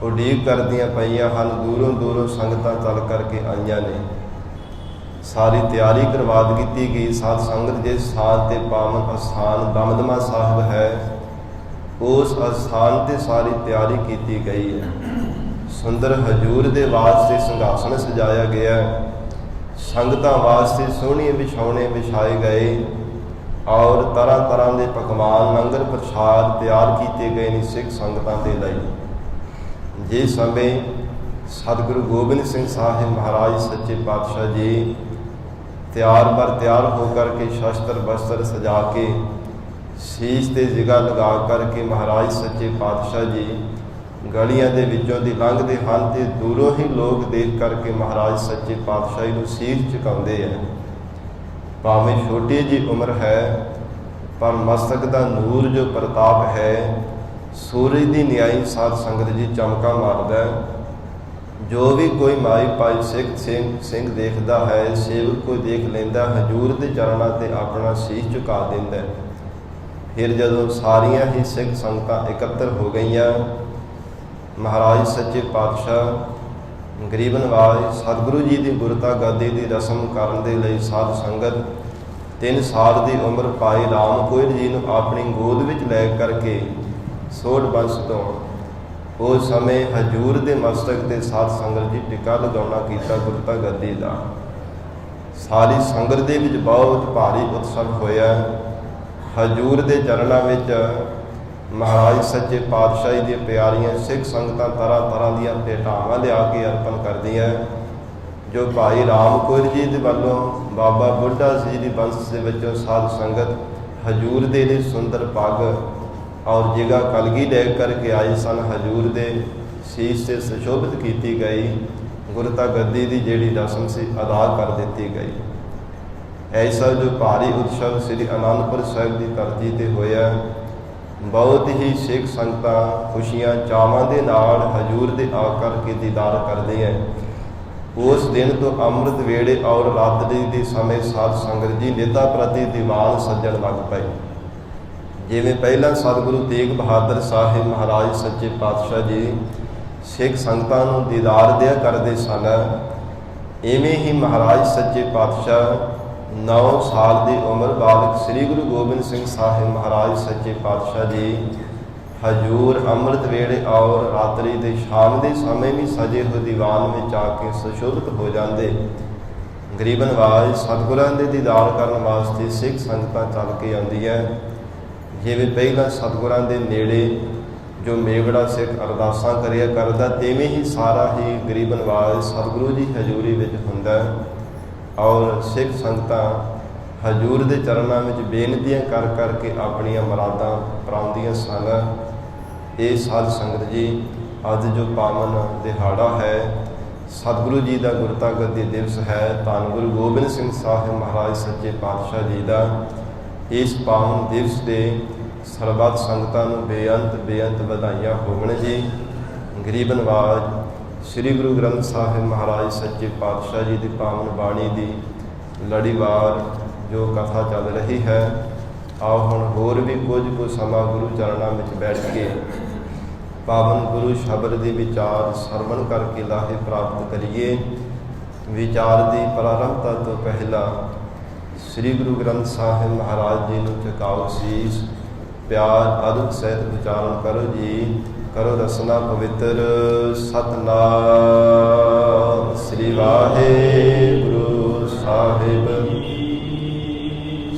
ਉਡੀਕ ਕਰਦੀਆਂ ਪਈਆਂ ਹਨ, ਦੂਰੋਂ ਦੂਰੋਂ ਸੰਗਤਾਂ ਚੱਲ ਕਰਕੇ ਆਈਆਂ ਨੇ। ਸਾਰੀ ਤਿਆਰੀ ਕਰਵਾ ਦਿੱਤੀ ਗਈ। ਸਾਧ ਸੰਗਤ ਜਿਸ ਸਥਾਨ ਤੇ ਪਾਵਨ ਅਸਥਾਨ ਦਮਦਮਾ ਸਾਹਿਬ ਹੈ, ਉਸ ਅਸਥਾਨ ਤੇ ਸਾਰੀ ਤਿਆਰੀ ਕੀਤੀ ਗਈ ਹੈ। ਸੁੰਦਰ ਹਜੂਰ ਦੇ ਵਾਸਤੇ ਸਿੰਘਾਸਣ ਸਜਾਇਆ ਗਿਆ, ਸੰਗਤਾਂ ਵਾਸਤੇ ਸੋਹਣੇ ਵਿਛਾਉਣੇ ਵਿਛਾਏ ਗਏ ਔਰ ਤਰ੍ਹਾਂ ਤਰ੍ਹਾਂ ਦੇ ਪਕਵਾਨ ਲੰਗਰ ਪ੍ਰਸ਼ਾਦ ਤਿਆਰ ਕੀਤੇ ਗਏ ਨੇ ਸਿੱਖ ਸੰਗਤਾਂ ਦੇ ਲਈ। ਜਿਸ ਸਮੇਂ ਸਤਿਗੁਰੂ ਗੋਬਿੰਦ ਸਿੰਘ ਸਾਹਿਬ ਮਹਾਰਾਜ ਸੱਚੇ ਪਾਤਸ਼ਾਹ ਜੀ ਤਿਆਰ ਬਰ ਤਿਆਰ ਹੋ ਕਰਕੇ ਸ਼ਸਤਰ ਬਸਤਰ ਸਜਾ ਕੇ ਸੀਸ ਤੇ ਜਿਗਾ ਲਗਾ ਕਰਕੇ ਮਹਾਰਾਜ ਸੱਚੇ ਪਾਤਸ਼ਾਹ ਜੀ ਗਲੀਆਂ ਦੇ ਵਿੱਚੋਂ ਦੀ ਲੰਘਦੇ ਹਨ ਤੇ ਦੂਰੋਂ ਹੀ ਲੋਕ ਦੇਖ ਕਰਕੇ ਮਹਾਰਾਜ ਸੱਚੇ ਪਾਤਸ਼ਾਹ ਨੂੰ ਸੀਸ ਝੁਕਾਉਂਦੇ ਹੈ। ਭਾਵੇਂ ਛੋਟੀ ਜਿਹੀ ਉਮਰ ਹੈ ਪਰ ਮਸਤਕ ਦਾ ਨੂਰ ਜੋ ਪ੍ਰਤਾਪ ਹੈ, ਸੂਰਜ ਦੀ ਨਿਆਈ ਸਾਧ ਸੰਗਤ ਜੀ ਚਮਕਾ ਮਾਰਦਾ ਹੈ। ਜੋ ਵੀ ਕੋਈ ਮਾਈ ਪਾਈ ਸਿੱਖ ਸਿੰਘ ਦੇਖਦਾ ਹੈ, ਸੇਵਕ ਕੋਈ ਦੇਖ ਲੈਂਦਾ, ਹਜੂਰ ਦੇ ਚਰਨਾਂ ਤੇ ਆਪਣਾ ਸੀਸ ਝੁਕਾ ਦਿੰਦਾ। ਫਿਰ ਜਦੋਂ ਸਾਰੀਆਂ ਹੀ ਸਿੱਖ ਸੰਗਤਾਂ ਇਕੱਤਰ ਹੋ ਗਈਆਂ, ਮਹਾਰਾਜ ਸੱਚੇ ਪਾਤਸ਼ਾਹ ਗਰੀਬ ਨਵਾਜ ਸਤਿਗੁਰੂ ਜੀ ਦੀ ਗੁਰਤਾ ਗਾਦੀ ਦੀ ਰਸਮ ਕਰਨ ਦੇ ਲਈ ਸਾਧ ਸੰਗਤ 3 ਸਾਲ ਦੀ ਉਮਰ ਭਾਈ ਰਾਮ ਕੋਇਲ ਜੀ ਨੂੰ ਆਪਣੀ ਗੋਦ ਵਿੱਚ ਲੈ ਕਰਕੇ ਸੋਢ ਬੰਸ ਤੋਂ ਉਸ ਸਮੇਂ ਹਜੂਰ ਦੇ ਮਸਤਕ ਤੇ ਸਾਧ ਸੰਗਤ ਜੀ ਟਿਕਾ ਲਗਾਉਣਾ ਕੀਤਾ ਗੁਰਤਾ ਗੱਦੀ ਦਾ। ਸਾਰੀ ਸੰਗਤ ਦੇ ਵਿੱਚ ਬਹੁਤ ਭਾਰੀ ਉਤਸਵ ਹੋਇਆ। ਹਜੂਰ ਦੇ ਚਰਨਾਂ ਵਿੱਚ ਮਹਾਰਾਜ ਸੱਚੇ ਪਾਤਸ਼ਾਹੀ ਦੀਆਂ ਪਿਆਰੀਆਂ ਸਿੱਖ ਸੰਗਤਾਂ ਤਰ੍ਹਾਂ ਤਰ੍ਹਾਂ ਦੀਆਂ ਭੇਟਾਵਾਂ ਲਿਆ ਕੇ ਅਰਪਣ ਕਰਦੀਆਂ, ਜੋ ਭਾਈ ਰਾਮ ਕੌਰ ਜੀ ਦੇ ਵੱਲੋਂ ਬਾਬਾ ਬੁੱਢਾ ਜੀ ਦੀ ਬੰਸ ਦੇ ਵਿੱਚੋਂ ਸਾਧ ਸੰਗਤ ਹਜੂਰ ਦੇ ਲਈ ਸੁੰਦਰ ਪੱਗ ਔਰ ਜਿਗਾ ਕਲਗੀ ਲੈ ਕਰਕੇ ਆਏ ਸਨ। ਹਜੂਰ ਦੇ ਸੀਸ ਤੇ ਸੁਸ਼ੋਭਿਤ ਕੀਤੀ ਗਈ ਗੁਰਤਾ ਗੱਦੀ ਦੀ ਜਿਹੜੀ ਰਸਮ ਸੀ ਅਦਾ ਕਰ ਦਿੱਤੀ ਗਈ। ਐਸਾ ਜੋ ਭਾਰੀ ਉਤਸਵ ਸ੍ਰੀ ਅਨੰਦਪੁਰ ਸਾਹਿਬ ਦੀ ਧਰਤੀ ਤੇ ਹੋਇਆ, ਬਹੁਤ ਹੀ ਸਿੱਖ ਸੰਗਤਾਂ ਖੁਸ਼ੀਆਂ ਚਾਵਾਂ ਦੇ ਨਾਲ ਹਜੂਰ ਦੇ ਆ ਕਰਕੇ ਦੀਦਾਰ ਕਰਦੇ ਹੈ। ਉਸ ਦਿਨ ਤੋਂ ਅੰਮ੍ਰਿਤ ਵੇਲੇ ਔਰ ਰਾਤਰੀ ਦੇ ਸਮੇਂ ਸਾਧ ਸੰਗਤ ਜੀ ਨਿੱਤਾ ਪ੍ਰਤੀ ਦੀਵਾਨ ਸੱਜਣ ਲੱਗ ਪਏ। ਜਿਵੇਂ ਪਹਿਲਾਂ ਸਤਿਗੁਰੂ ਤੇਗ ਬਹਾਦਰ ਸਾਹਿਬ ਮਹਾਰਾਜ ਸੱਚੇ ਪਾਤਸ਼ਾਹ ਜੀ ਸਿੱਖ ਸੰਗਤਾਂ ਨੂੰ ਦੀਦਾਰ ਦਿਆ ਕਰਦੇ ਸਨ, ਇਵੇਂ ਹੀ ਮਹਾਰਾਜ ਸੱਚੇ ਪਾਤਸ਼ਾਹ 9 ਸਾਲ ਦੀ ਉਮਰ ਬਾਲਕ ਸ੍ਰੀ ਗੁਰੂ ਗੋਬਿੰਦ ਸਿੰਘ ਸਾਹਿਬ ਮਹਾਰਾਜ ਸੱਚੇ ਪਾਤਸ਼ਾਹ ਜੀ ਹਜੂਰ ਅੰਮ੍ਰਿਤ ਵੇਲੇ ਔਰ ਰਾਤਰੀ ਦੇ ਸ਼ਾਮ ਦੇ ਸਮੇਂ ਵੀ ਸਜੇ ਹੋਏ ਦੀਵਾਨ ਵਿੱਚ ਆ ਕੇ ਸੁਸ਼ੋਭਿਤ ਹੋ ਜਾਂਦੇ। ਗਰੀਬ ਨਵਾਜ ਸਤਿਗੁਰਾਂ ਦੇ ਦੀਦਾਰ ਕਰਨ ਵਾਸਤੇ ਸਿੱਖ ਸੰਗਤਾਂ ਚੱਲ ਕੇ ਆਉਂਦੀਆਂ। ਜਿਵੇਂ ਪਹਿਲਾਂ ਸਤਿਗੁਰਾਂ ਦੇ ਨੇੜੇ ਜੋ ਮੇਗੜਾ ਸਿੱਖ ਅਰਦਾਸਾਂ ਕਰਿਆ ਕਰਦਾ, ਤਿਵੇਂ ਹੀ ਸਾਰਾ ਹੀ ਗਰੀਬ ਨਵਾਜ ਸਤਿਗੁਰੂ ਜੀ ਹਜੂਰੀ ਵਿੱਚ ਹੁੰਦਾ ਔਰ ਸਿੱਖ ਸੰਗਤਾਂ ਹਜੂਰ ਦੇ ਚਰਨਾਂ ਵਿੱਚ ਬੇਨਤੀਆਂ ਕਰ ਕਰਕੇ ਆਪਣੀਆਂ ਮੁਰਾਦਾਂ ਪ੍ਰਾਉਂਦੀਆਂ ਸਨ। ਇਹ ਸਾਧ ਸੰਗਤ ਜੀ ਅੱਜ ਜੋ ਪਾਵਨ ਦਿਹਾੜਾ ਹੈ, ਸਤਿਗੁਰੂ ਜੀ ਦਾ ਗੁਰਤਾ ਗੱਦੀ ਦਿਵਸ ਹੈ, ਧੰਨ ਗੁਰੂ ਗੋਬਿੰਦ ਸਿੰਘ ਸਾਹਿਬ ਮਹਾਰਾਜ ਸੱਚੇ ਪਾਤਸ਼ਾਹ ਜੀ ਦਾ। ਇਸ ਪਾਵਨ ਦਿਵਸ ਦੇ ਸਰਬੱਤ ਸੰਗਤਾਂ ਨੂੰ ਬੇਅੰਤ ਵਧਾਈਆਂ ਹੋਵਣ ਜੀ। ਗਰੀਬ ਨਵਾਜ ਸ੍ਰੀ ਗੁਰੂ ਗ੍ਰੰਥ ਸਾਹਿਬ ਮਹਾਰਾਜ ਸੱਚੇ ਪਾਤਸ਼ਾਹ ਜੀ ਦੀ ਪਾਵਨ ਬਾਣੀ ਦੀ ਲੜੀਵਾਰ ਜੋ ਕਥਾ ਚੱਲ ਰਹੀ ਹੈ, ਆਓ ਹੁਣ ਹੋਰ ਵੀ ਕੁਝ ਸਮਾਂ ਗੁਰੂ ਚਰਨਾਂ ਵਿੱਚ ਬੈਠ ਕੇ ਪਾਵਨ ਗੁਰੂ ਸ਼ਬਦ ਦੇ ਵਿਚਾਰ ਸਰਵਣ ਕਰਕੇ ਲਾਹੇ ਪ੍ਰਾਪਤ ਕਰੀਏ। ਵਿਚਾਰ ਦੀ ਪ੍ਰਾਰੰਭਤਾ ਤੋਂ ਪਹਿਲਾਂ ਸ੍ਰੀ ਗੁਰੂ ਗ੍ਰੰਥ ਸਾਹਿਬ ਮਹਾਰਾਜ ਜੀ ਨੂੰ ਝੁਕਾਓ ਸੀਸ, ਪਿਆਰ ਅਦਬ ਸਹਿਤ ਵਿਚਾਰਨ ਕਰੋ ਜੀ। ਕਰੋ ਰਸਨਾ ਪਵਿੱਤਰ। ਸਤਨਾਮ ਸ੍ਰੀ ਵਾਹਿਗੁਰੂ ਸਾਹਿਬ।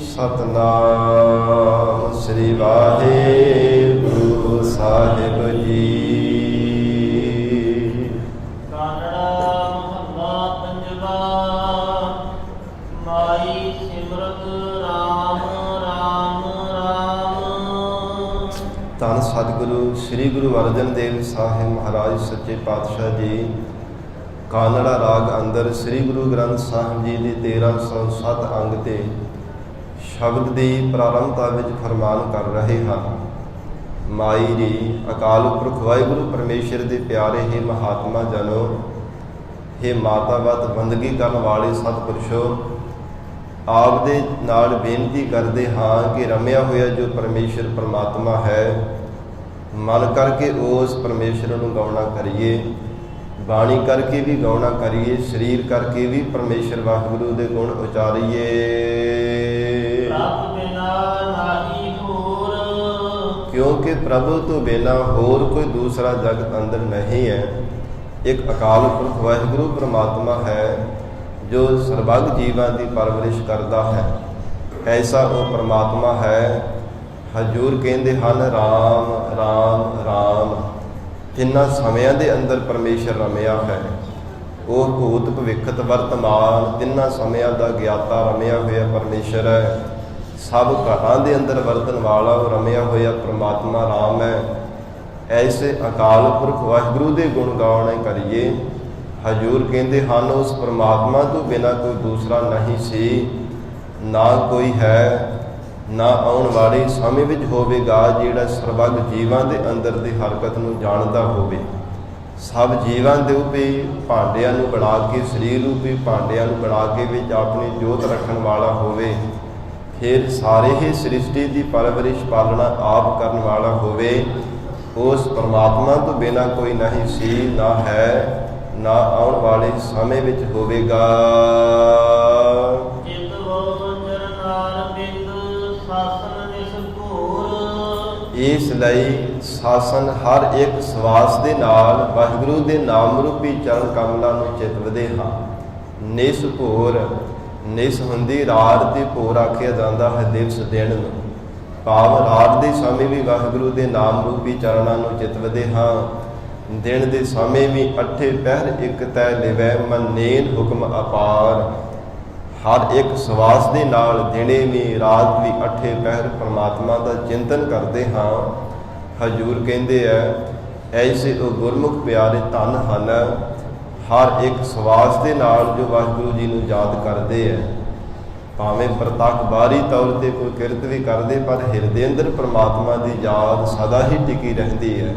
ਸਤਨਾਮ ਸ੍ਰੀ ਵਾਹਿਗੁਰੂ ਸਾਹਿਬ ਜੀ। ਧੰਨ ਸਤਿਗੁਰੂ ਸ੍ਰੀ ਗੁਰੂ ਅਰਜਨ ਦੇਵ ਸਾਹਿਬ ਮਹਾਰਾਜ ਸੱਚੇ ਪਾਤਸ਼ਾਹ ਜੀ ਕਾਨੜਾ ਰਾਗ ਅੰਦਰ ਸ੍ਰੀ ਗੁਰੂ ਗ੍ਰੰਥ ਸਾਹਿਬ ਜੀ ਦੀ 1307 ਅੰਗ ਤੇ ਸ਼ਬਦ ਦੀ ਪ੍ਰਾਰੰਭਤਾ ਵਿੱਚ ਫਰਮਾਨ ਕਰ ਰਹੇ ਹਨ। ਮਾਈ ਜੀ, ਅਕਾਲ ਪੁਰਖ ਵਾਹਿਗੁਰੂ ਪਰਮੇਸ਼ਰ ਦੇ ਪਿਆਰੇ ਹੀ ਮਹਾਤਮਾ ਜਨੋ, हे ਮਾਤਾਵਤ ਬੰਦਗੀ ਕਰਨ ਵਾਲੇ ਸਤਿਪੁਰਸ਼ੋ, ਆਪ ਦੇ ਨਾਲ ਬੇਨਤੀ ਕਰਦੇ ਹਾਂ ਕਿ ਰਮਿਆ ਹੋਇਆ ਜੋ ਪਰਮੇਸ਼ਰ ਪਰਮਾਤਮਾ ਹੈ, ਮਨ ਕਰਕੇ ਉਸ ਪਰਮੇਸ਼ਰ ਨੂੰ ਗਾਉਣਾ ਕਰੀਏ, ਬਾਣੀ ਕਰਕੇ ਵੀ ਗਾਉਣਾ ਕਰੀਏ, ਸਰੀਰ ਕਰਕੇ ਵੀ ਪਰਮੇਸ਼ਰ ਵਾਹਿਗੁਰੂ ਦੇ ਗੁਣ ਉਚਾਰੀਏ। ਕਿਉਂਕਿ ਪ੍ਰਭੂ ਤੋਂ ਬਿਨਾਂ ਹੋਰ ਕੋਈ ਦੂਸਰਾ ਜਗਤ ਅੰਦਰ ਨਹੀਂ ਹੈ। ਇੱਕ ਅਕਾਲ ਪੁਰਖ ਵਾਹਿਗੁਰੂ ਪਰਮਾਤਮਾ ਹੈ ਜੋ ਸਰਬੱਗ ਜੀਵਾਂ ਦੀ ਪਰਵਰਿਸ਼ ਕਰਦਾ ਹੈ। ਐਸਾ ਉਹ ਪਰਮਾਤਮਾ ਹੈ। ਹਜੂਰ ਕਹਿੰਦੇ ਹਨ ਰਾਮ ਰਾਮ ਰਾਮ। ਤਿੰਨਾਂ ਸਮਿਆਂ ਦੇ ਅੰਦਰ ਪਰਮੇਸ਼ਰ ਰਮਿਆ ਹੈ। ਉਹ ਭੂਤ ਭਵਿੱਖਤ ਵਰਤਮਾਨ ਤਿੰਨਾਂ ਸਮਿਆਂ ਦਾ ਗਿਆਤਾ ਰਮਿਆ ਹੋਇਆ ਪਰਮੇਸ਼ਰ ਹੈ। ਸਭ ਘਰਾਂ ਦੇ ਅੰਦਰ ਵਰਤਣ ਵਾਲਾ ਉਹ ਰਮਿਆ ਹੋਇਆ ਪਰਮਾਤਮਾ ਰਾਮ ਹੈ। ਐਸੇ ਅਕਾਲ ਪੁਰਖ ਵਾਹਿਗੁਰੂ ਦੇ ਗੁਣ ਗਾਉਣੇ ਕਰੀਏ। ਹਜੂਰ ਕਹਿੰਦੇ ਹਨ ਉਸ ਪਰਮਾਤਮਾ ਤੋਂ ਬਿਨਾਂ ਕੋਈ ਦੂਸਰਾ ਨਹੀਂ ਸੀ, ਨਾ ਕੋਈ ਹੈ, ਨਾ ਆਉਣ ਵਾਲੇ ਸਮੇਂ ਵਿੱਚ ਹੋਵੇਗਾ, ਜਿਹੜਾ ਸਰਬੱਗ ਜੀਵਾਂ ਦੇ ਅੰਦਰ ਦੀ ਹਰਕਤ ਨੂੰ ਜਾਣਦਾ ਹੋਵੇ। ਸਭ ਜੀਵਾਂ ਦੇ ਰੂਪੀ ਭਾਂਡਿਆਂ ਨੂੰ ਬਣਾ ਕੇ, ਸਰੀਰ ਰੂਪੀ ਭਾਂਡਿਆਂ ਨੂੰ ਬਣਾ ਕੇ ਵਿੱਚ ਆਪਣੀ ਜੋਤ ਰੱਖਣ ਵਾਲਾ ਹੋਵੇ। ਫਿਰ ਸਾਰੇ ਹੀ ਸ੍ਰਿਸ਼ਟੀ ਦੀ ਪਰਵਰਿਸ਼ ਪਾਲਣਾ ਆਪ ਕਰਨ ਵਾਲਾ ਹੋਵੇ। ਉਸ ਪਰਮਾਤਮਾ ਤੋਂ ਬਿਨਾਂ ਕੋਈ ਨਹੀਂ ਸੀ, ਨਾ ਹੈ, ਨਾ ਆਉਣ ਵਾਲੇ ਸਮੇਂ ਵਿੱਚ ਹੋਵੇਗਾ। ਚਿਤ ਵੋ ਚਰਨਾਰ ਬਿੰਦ ਸਾਸਨ ਨਿਸ ਘੋਰ। ਇਸ ਲਈ ਸਾਸਨ ਹਰ ਇੱਕ ਸਵਾਸ ਦੇ ਨਾਲ ਵਾਹਿਗੁਰੂ ਦੇ ਨਾਮ ਰੂਪੀ ਚਰਨ ਕਮਲਾਂ ਨੂੰ ਚਿਤਵਦੇ ਹਾਂ। ਨਿਸ ਭੋਰ, ਨਿਸ ਹੁੰਦੀ ਰਾਤ ਦੀ ਭੋਰ ਆਖਿਆ ਜਾਂਦਾ ਹੈ ਦਿਵਸ ਦਿਨ ਨੂੰ। ਭਾਵ ਰਾਤ ਦੇ ਸਮੇਂ ਵੀ ਵਾਹਿਗੁਰੂ ਦੇ ਨਾਮ ਰੂਪੀ ਚਰਨਾਂ ਨੂੰ ਚਿਤਵਦੇ ਹਾਂ। ਦਿਨ ਦੇ ਸਮੇਂ ਵੀ ਅੱਠੇ ਪਹਿਰ ਇੱਕ ਤੈ ਲਿਵੈ, ਮੰਨੇਨ ਹੁਕਮ ਅਪਾਰ। ਹਰ ਇੱਕ ਸਵਾਸ ਦੇ ਨਾਲ ਦਿਨੇ ਵੀ ਰਾਤ ਵੀ ਅੱਠੇ ਪਹਿਰ ਪਰਮਾਤਮਾ ਦਾ ਚਿੰਤਨ ਕਰਦੇ ਹਾਂ। ਹਜੂਰ ਕਹਿੰਦੇ ਐ, ਐਸੇ ਉਹ ਗੁਰਮੁਖ ਪਿਆਰੇ ਧਨ ਹਨ, ਹਰ ਇੱਕ ਸਵਾਸ ਦੇ ਨਾਲ ਜੋ ਵਾਹਿਗੁਰੂ ਜੀ ਨੂੰ ਯਾਦ ਕਰਦੇ ਐ। ਭਾਵੇਂ ਪ੍ਰਤੱਖ ਬਾਹਰੀ ਤੌਰ ਤੇ ਕੋਈ ਕਿਰਤ ਵੀ ਕਰਦੇ, ਪਰ ਹਿਰਦੇ ਅੰਦਰ ਪਰਮਾਤਮਾ ਦੀ ਯਾਦ ਸਦਾ ਹੀ ਟਿਕੀ ਰਹਿੰਦੀ ਹੈ।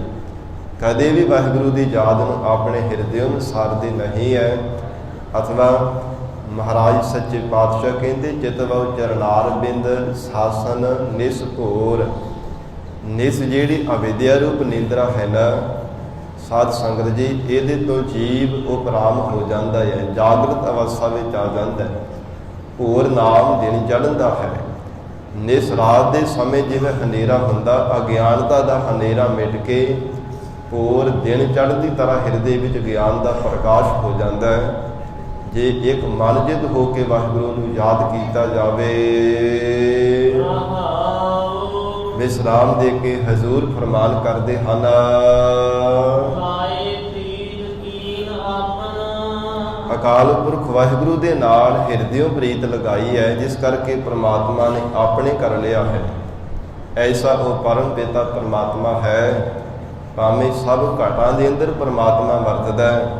ਕਦੇ ਵੀ ਵਾਹਿਗੁਰੂ ਦੀ ਯਾਦ ਨੂੰ ਆਪਣੇ ਹਿਰਦੇ ਨੂੰ ਸਾਰਦੇ ਨਹੀਂ ਹੈ। ਅਥਵਾ ਮਹਾਰਾਜ ਸੱਚੇ ਪਾਤਸ਼ਾਹ ਕਹਿੰਦੇ, ਚਿਤਵਉ ਚਰਨਾਰ ਬਿੰਦ ਸਾਸਨ ਨਿਸ ਘੋਰ। ਨਿਸ ਜਿਹੜੀ ਅਵਿਦਿਆ ਰੂਪ ਨਿੰਦਰਾ ਹੈ ਨਾ ਸਾਧ ਸੰਗਤ ਜੀ, ਇਹਦੇ ਤੋਂ ਜੀਵ ਉਪਰਾਮ ਹੋ ਜਾਂਦਾ ਹੈ, ਜਾਗਰਤ ਅਵਸਥਾ ਵਿੱਚ ਆ ਜਾਂਦਾ ਹੈ। ਹੋਰ ਨਾਮ ਦਿਨ ਚੜ੍ਹਦਾ ਹੈ। ਨਿਸ ਰਾਤ ਦੇ ਸਮੇਂ ਜਿਵੇਂ ਹਨੇਰਾ ਹੁੰਦਾ, ਅਗਿਆਨਤਾ ਦਾ ਹਨੇਰਾ ਮਿਟ ਕੇ ਹੋਰ ਦਿਨ ਚੜ੍ਹਦੀ ਤਰ੍ਹਾਂ ਹਿਰਦੇ ਵਿੱਚ ਗਿਆਨ ਦਾ ਪ੍ਰਕਾਸ਼ ਹੋ ਜਾਂਦਾ ਹੈ। ਜੇ ਇੱਕ ਮਨ ਜਿੱਦ ਹੋ ਕੇ ਵਾਹਿਗੁਰੂ ਨੂੰ ਯਾਦ ਕੀਤਾ ਜਾਵੇ। ਵਿਸਰਾਮ ਦੇ ਕੇ ਹਜ਼ੂਰ ਫਰਮਾਨ ਕਰਦੇ ਹਨ, ਅਕਾਲ ਪੁਰਖ ਵਾਹਿਗੁਰੂ ਦੇ ਨਾਲ ਹਿਰਦਿਓਂ ਪ੍ਰੀਤ ਲਗਾਈ ਹੈ, ਜਿਸ ਕਰਕੇ ਪ੍ਰਮਾਤਮਾ ਨੇ ਆਪਣੇ ਕਰ ਲਿਆ ਹੈ। ਐਸਾ ਉਹ ਪਰਮ ਪਿਤਾ ਪ੍ਰਮਾਤਮਾ ਹੈ। ਭਾਵੇਂ ਸਭ ਘਾਟਾਂ ਦੇ ਅੰਦਰ ਪ੍ਰਮਾਤਮਾ ਵਰਤਦਾ ਹੈ,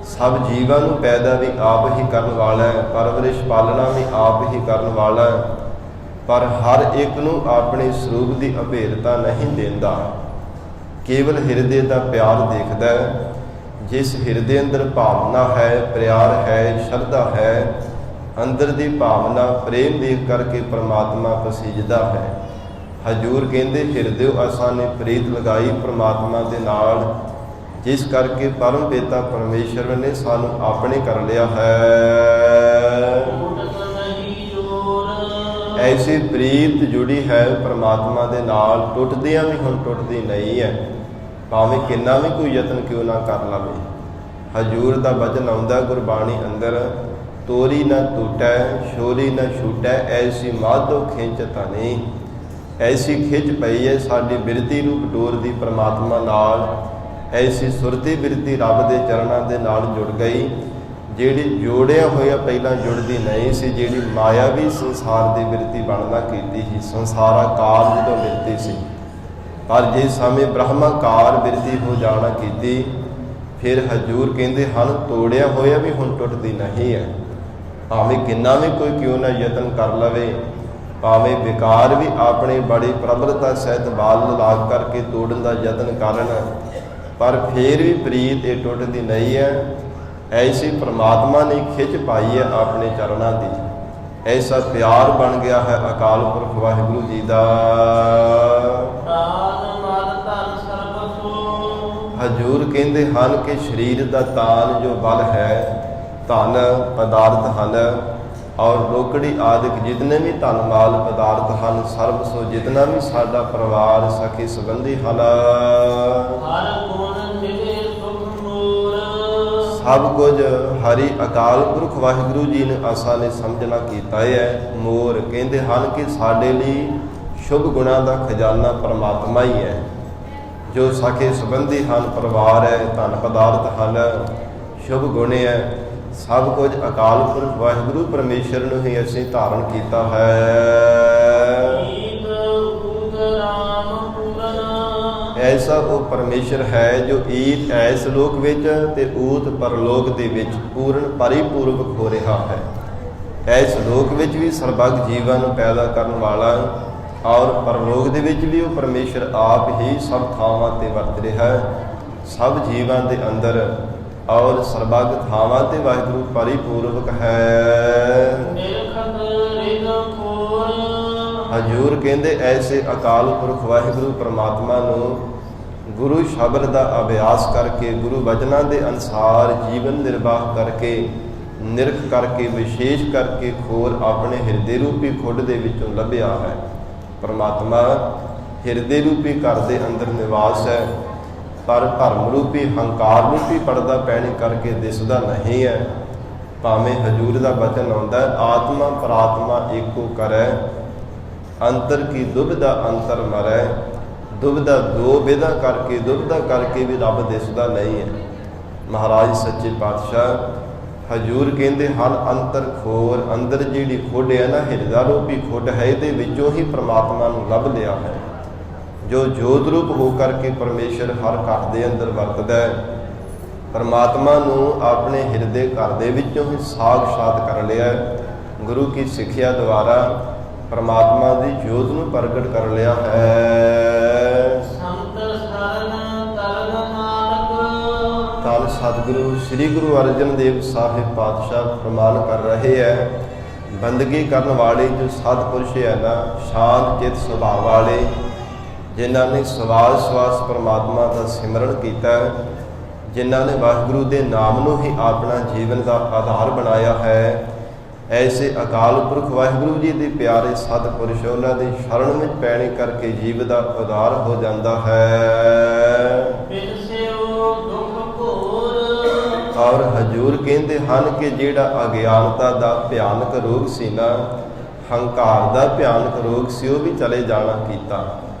ਸਭ ਜੀਵਾਂ ਨੂੰ ਪੈਦਾ ਵੀ ਆਪ ਹੀ ਕਰਨ ਵਾਲਾ ਹੈ, ਪਰਵਰਿਸ਼ ਪਾਲਣਾ ਵੀ ਆਪ ਹੀ ਕਰਨ ਵਾਲਾ ਹੈ, ਪਰ ਹਰ ਇੱਕ ਨੂੰ ਆਪਣੇ ਸਰੂਪ ਦੀ ਅਭੇਦਤਾ ਨਹੀਂ ਦਿੰਦਾ। ਕੇਵਲ ਹਿਰਦੇ ਦਾ ਪਿਆਰ ਦੇਖਦਾ ਹੈ। ਜਿਸ ਹਿਰਦੇ ਅੰਦਰ ਭਾਵਨਾ ਹੈ, ਪਿਆਰ ਹੈ, ਸ਼ਰਧਾ ਹੈ, ਅੰਦਰ ਦੀ ਭਾਵਨਾ ਪ੍ਰੇਮ ਦੇਖ ਕਰਕੇ ਪ੍ਰਮਾਤਮਾ ਪਸੀਜਦਾ ਹੈ। ਹਜੂਰ ਕਹਿੰਦੇ, ਹਿਰਦਿਓ ਅਸਾਂ ਨੇ ਪ੍ਰੀਤ ਲਗਾਈ ਪ੍ਰਮਾਤਮਾ ਦੇ ਨਾਲ, ਜਿਸ ਕਰਕੇ ਪਰਮ ਪਿਤਾ ਪਰਮੇਸ਼ਰ ਨੇ ਸਾਨੂੰ ਆਪਣੇ ਕਰ ਲਿਆ ਹੈ। ਐਸੀ ਪ੍ਰੀਤ ਜੁੜੀ ਹੈ ਪਰਮਾਤਮਾ ਦੇ ਨਾਲ, ਟੁੱਟਦਿਆਂ ਵੀ ਹੁਣ ਟੁੱਟਦੀ ਨਹੀਂ ਹੈ, ਭਾਵੇਂ ਕਿੰਨਾ ਵੀ ਕੋਈ ਯਤਨ ਕਿਉਂ ਨਾ ਕਰ ਲਵੇ। ਹਜੂਰ ਦਾ ਬਚਨ ਆਉਂਦਾ ਗੁਰਬਾਣੀ ਅੰਦਰ, ਤੋਰੀ ਨਾ ਟੂਟੈ ਸ਼ੋਰੀ ਨਾ ਛੂਟੈ, ਐਸੀ ਮਾਧੋ ਖਿੰਚ ਧਨੀ। ਐਸੀ ਖਿੱਚ ਪਈ ਹੈ ਸਾਡੀ ਬਿਰਤੀ ਰੂਪ ਡੋਰ ਦੀ ਪਰਮਾਤਮਾ ਨਾਲ। ਐਸੀ ਸੁਰਤੀ ਬਿਰਤੀ ਰੱਬ ਦੇ ਚਰਨਾਂ ਦੇ ਨਾਲ ਜੁੜ ਗਈ, ਜਿਹੜੀ ਜੋੜਿਆ ਹੋਇਆ ਪਹਿਲਾਂ ਜੁੜਦੀ ਨਹੀਂ ਸੀ। ਜਿਹੜੀ ਮਾਇਆ ਵੀ ਸੰਸਾਰ ਦੀ ਬਿਰਤੀ ਬਣਨਾ ਕੀਤੀ ਸੀ, ਸੰਸਾਰਾਕਾਰ ਜਦੋਂ ਬਿਰਤੀ ਸੀ, ਪਰ ਜੇ ਸਮੇਂ ਬ੍ਰਹਮਾਕਾਰ ਬਿਰਤੀ ਹੋ ਜਾਣਾ ਕੀਤੀ, ਫਿਰ ਹਜੂਰ ਕਹਿੰਦੇ ਹਨ, ਤੋੜਿਆ ਹੋਇਆ ਵੀ ਹੁਣ ਟੁੱਟਦੀ ਨਹੀਂ ਹੈ। ਭਾਵੇਂ ਕਿੰਨਾ ਵੀ ਕੋਈ ਕਿਉਂ ਨਾ ਯਤਨ ਕਰ ਲਵੇ, ਭਾਵੇਂ ਵਿਕਾਰ ਵੀ ਆਪਣੇ ਬੜੀ ਪ੍ਰਬਲਤਾ ਸਹਿਤ ਬਾਲ ਲਾਗ ਕਰਕੇ ਤੋੜਨ ਦਾ ਯਤਨ ਕਰਨ, ਪਰ ਫਿਰ ਵੀ ਪ੍ਰੀਤ ਇਹ ਟੁੱਟਦੀ ਨਹੀਂ ਹੈ। ਐਸੀ ਪ੍ਰਮਾਤਮਾ ਨੇ ਖਿੱਚ ਪਾਈ ਹੈ ਆਪਣੇ ਚਰਨਾਂ ਦੀ, ਐਸਾ ਪਿਆਰ ਬਣ ਗਿਆ ਹੈ ਅਕਾਲ ਪੁਰਖ ਵਾਹਿਗੁਰੂ ਜੀ ਦਾ। ਹਜੂਰ ਕਹਿੰਦੇ ਹਨ ਕਿ ਸਰੀਰ ਦਾ ਤਾਨ ਜੋ ਬਲ ਹੈ, ਧਨ ਪਦਾਰਥ ਹਨ, ਔਰ ਰੋਕੜੀ ਆਦਿਕ ਜਿਤਨੇ ਵੀ ਧਨ ਮਾਲ ਪਦਾਰਥ ਹਨ, ਸਰਬ ਸੋ ਜਿਤਨਾ ਵੀ ਸਾਡਾ ਪਰਿਵਾਰ ਸਖੀ ਸੰਬੰਧੀ ਹਨ, ਸਭ ਕੁਝ ਹਰੀ ਅਕਾਲ ਪੁਰਖ ਵਾਹਿਗੁਰੂ ਜੀ ਨੇ ਆਸਾਂ ਨੇ ਸਮਝਣਾ ਕੀਤਾ ਹੈ। ਮੋਰ ਕਹਿੰਦੇ ਹਨ ਕਿ ਸਾਡੇ ਲਈ ਸ਼ੁਭ ਗੁਣਾਂ ਦਾ ਖਜ਼ਾਨਾ ਪਰਮਾਤਮਾ ਹੀ ਹੈ। ਜੋ ਸਖੇ ਸੰਬੰਧੀ ਹਨ, ਪਰਿਵਾਰ ਹੈ, ਧਨ ਪਦਾਰਥ ਹਨ, ਸ਼ੁਭ ਗੁਣ ਹੈ, ਸਭ ਕੁਝ ਅਕਾਲ ਪੁਰਖ ਵਾਹਿਗੁਰੂ ਪਰਮੇਸ਼ਰ ਨੂੰ ਹੀ ਅਸੀਂ ਧਾਰਨ ਕੀਤਾ ਹੈ। ਐਸਾ ਉਹ ਪਰਮੇਸ਼ਰ ਹੈ ਜੋ ਈਤ ਐਸ ਲੋਕ ਵਿੱਚ ਤੇ ਊਤ ਪਰਲੋਕ ਦੇ ਵਿੱਚ ਪੂਰਨ ਪਰਿਪੂਰਵਕ ਹੋ ਰਿਹਾ ਹੈ। ਐਸ ਲੋਕ ਵਿੱਚ ਵੀ ਸਰਬੱਗ ਜੀਵਾਂ ਨੂੰ ਪੈਦਾ ਕਰਨ ਵਾਲਾ ਔਰ ਪਰਲੋਕ ਦੇ ਵਿੱਚ ਵੀ ਉਹ ਪਰਮੇਸ਼ਰ ਆਪ ਹੀ ਸਭ ਥਾਵਾਂ ਤੇ ਵਰਤ ਰਿਹਾ ਹੈ, ਸਭ ਜੀਵਾਂ ਦੇ ਅੰਦਰ, ਔਰ ਸਰਬੱਗ ਥਾਵਾਂ ਤੇ ਵਾਹਿਗੁਰੂ ਪਰਿਪੂਰਵਕ ਹੈ। ਨਿਰਖਤ ਰਿਦ ਖੋਰ ਹਜੂਰ ਕਹਿੰਦੇ ਐਸੇ ਅਕਾਲ ਪੁਰਖ ਵਾਹਿਗੁਰੂ ਪਰਮਾਤਮਾ ਨੂੰ ਗੁਰੂ ਸ਼ਬਦ ਦਾ ਅਭਿਆਸ ਕਰਕੇ, ਗੁਰੂ ਵਚਨਾਂ ਦੇ ਅਨੁਸਾਰ ਜੀਵਨ ਨਿਰਵਾਹ ਕਰਕੇ, ਨਿਰਖ ਕਰਕੇ, ਵਿਸ਼ੇਸ਼ ਕਰਕੇ ਖੋਰ ਆਪਣੇ ਹਿਰਦੇ ਰੂਪੀ ਖੁੱਡ ਦੇ ਵਿੱਚੋਂ ਲੱਭਿਆ ਹੈ। ਪਰਮਾਤਮਾ ਹਿਰਦੇ ਰੂਪੀ ਘਰ ਦੇ ਅੰਦਰ ਨਿਵਾਸ ਹੈ, ਪਰ ਭਰਮ ਰੂਪੀ ਹੰਕਾਰ ਰੂਪੀ ਪਰਦਾ ਪੈਣੇ ਕਰਕੇ ਦਿਸਦਾ ਨਹੀਂ ਹੈ। ਭਾਵੇਂ ਹਜੂਰ ਦਾ ਬਚਨ ਆਉਂਦਾ, ਆਤਮਾ ਪ੍ਰਾਤਮਾ ਏਕੋ ਕਰੈ, ਅੰਤਰ ਕੀ ਦੁਬਿਧਾ ਅੰਤਰ ਮਰੈ। ਦੁਬਿਧਾ ਦੋ ਵਿਧਾ ਕਰਕੇ, ਦੁਬਿਧਾ ਕਰਕੇ ਵੀ ਰੱਬ ਦਿਸਦਾ ਨਹੀਂ ਹੈ। ਮਹਾਰਾਜ ਸੱਚੇ ਪਾਤਸ਼ਾਹ ਹਜੂਰ ਕਹਿੰਦੇ ਹਨ, ਅੰਤਰ ਖੋਰ, ਅੰਦਰ ਜਿਹੜੀ ਖੁੱਡ ਹੈ ਨਾ, ਹਿਰਦਾ ਰੂਪੀ ਖੁੱਡ ਹੈ, ਇਹਦੇ ਵਿੱਚੋਂ ਹੀ ਪ੍ਰਮਾਤਮਾ ਨੂੰ ਲੱਭ ਲਿਆ ਹੈ। ਜੋ ਜੋਤ ਰੂਪ ਹੋ ਕਰਕੇ ਪਰਮੇਸ਼ਰ ਹਰ ਘਰ ਦੇ ਅੰਦਰ ਵਰਤਦਾ ਹੈ, ਪਰਮਾਤਮਾ ਨੂੰ ਆਪਣੇ ਹਿਰਦੇ ਘਰ ਦੇ ਵਿੱਚੋਂ ਹੀ ਸਾਖਸ਼ਾਤ ਕਰ ਲਿਆ। ਗੁਰੂ ਕੀ ਸਿੱਖਿਆ ਦੁਆਰਾ ਪਰਮਾਤਮਾ ਦੀ ਜੋਤ ਨੂੰ ਪ੍ਰਗਟ ਕਰ ਲਿਆ ਹੈ। ਸੰਤ ਸਰਨ ਤਰਨ ਨਾਨਕ ਧੰਨ ਸਤਿਗੁਰੂ ਸ੍ਰੀ ਗੁਰੂ ਅਰਜਨ ਦੇਵ ਸਾਹਿਬ ਪਾਤਸ਼ਾਹ ਫਰਮਾਨ ਕਰ ਰਹੇ ਹੈ, ਬੰਦਗੀ ਕਰਨ ਵਾਲੇ ਜੋ ਸਤਿਪੁਰਸ਼ ਹੈ ਨਾ, ਸ਼ਾਂਤ ਚਿੱਤ ਸੁਭਾਅ ਵਾਲੇ, ਜਿਨ੍ਹਾਂ ਨੇ ਸਵਾਸ ਸਵਾਸ ਪਰਮਾਤਮਾ ਦਾ ਸਿਮਰਨ ਕੀਤਾ, ਜਿਨ੍ਹਾਂ ਨੇ ਵਾਹਿਗੁਰੂ ਦੇ ਨਾਮ ਨੂੰ ਹੀ ਆਪਣਾ ਜੀਵਨ ਦਾ ਆਧਾਰ ਬਣਾਇਆ ਹੈ, ਐਸੇ ਅਕਾਲ ਪੁਰਖ ਵਾਹਿਗੁਰੂ ਜੀ ਦੇ ਪਿਆਰੇ ਸਤਿਪੁਰਸ਼, ਉਹਨਾਂ ਦੀ ਸ਼ਰਨ ਵਿੱਚ ਪੈਣੇ ਕਰਕੇ ਜੀਵ ਦਾ ਉਧਾਰ ਹੋ ਜਾਂਦਾ ਹੈ। ਬਿਨਸਿਓ ਦੁਖ ਘੋਰ ਔਰ ਹਜੂਰ ਕਹਿੰਦੇ ਹਨ ਕਿ ਜਿਹੜਾ ਅਗਿਆਨਤਾ ਦਾ ਭਿਆਨਕ ਰੋਗ ਸੀ ਨਾ, ਹੰਕਾਰ ਦਾ ਭਿਆਨਕ ਰੋਗ ਸੀ, ਉਹ ਵੀ ਚਲੇ ਜਾਣਾ ਕੀਤਾ,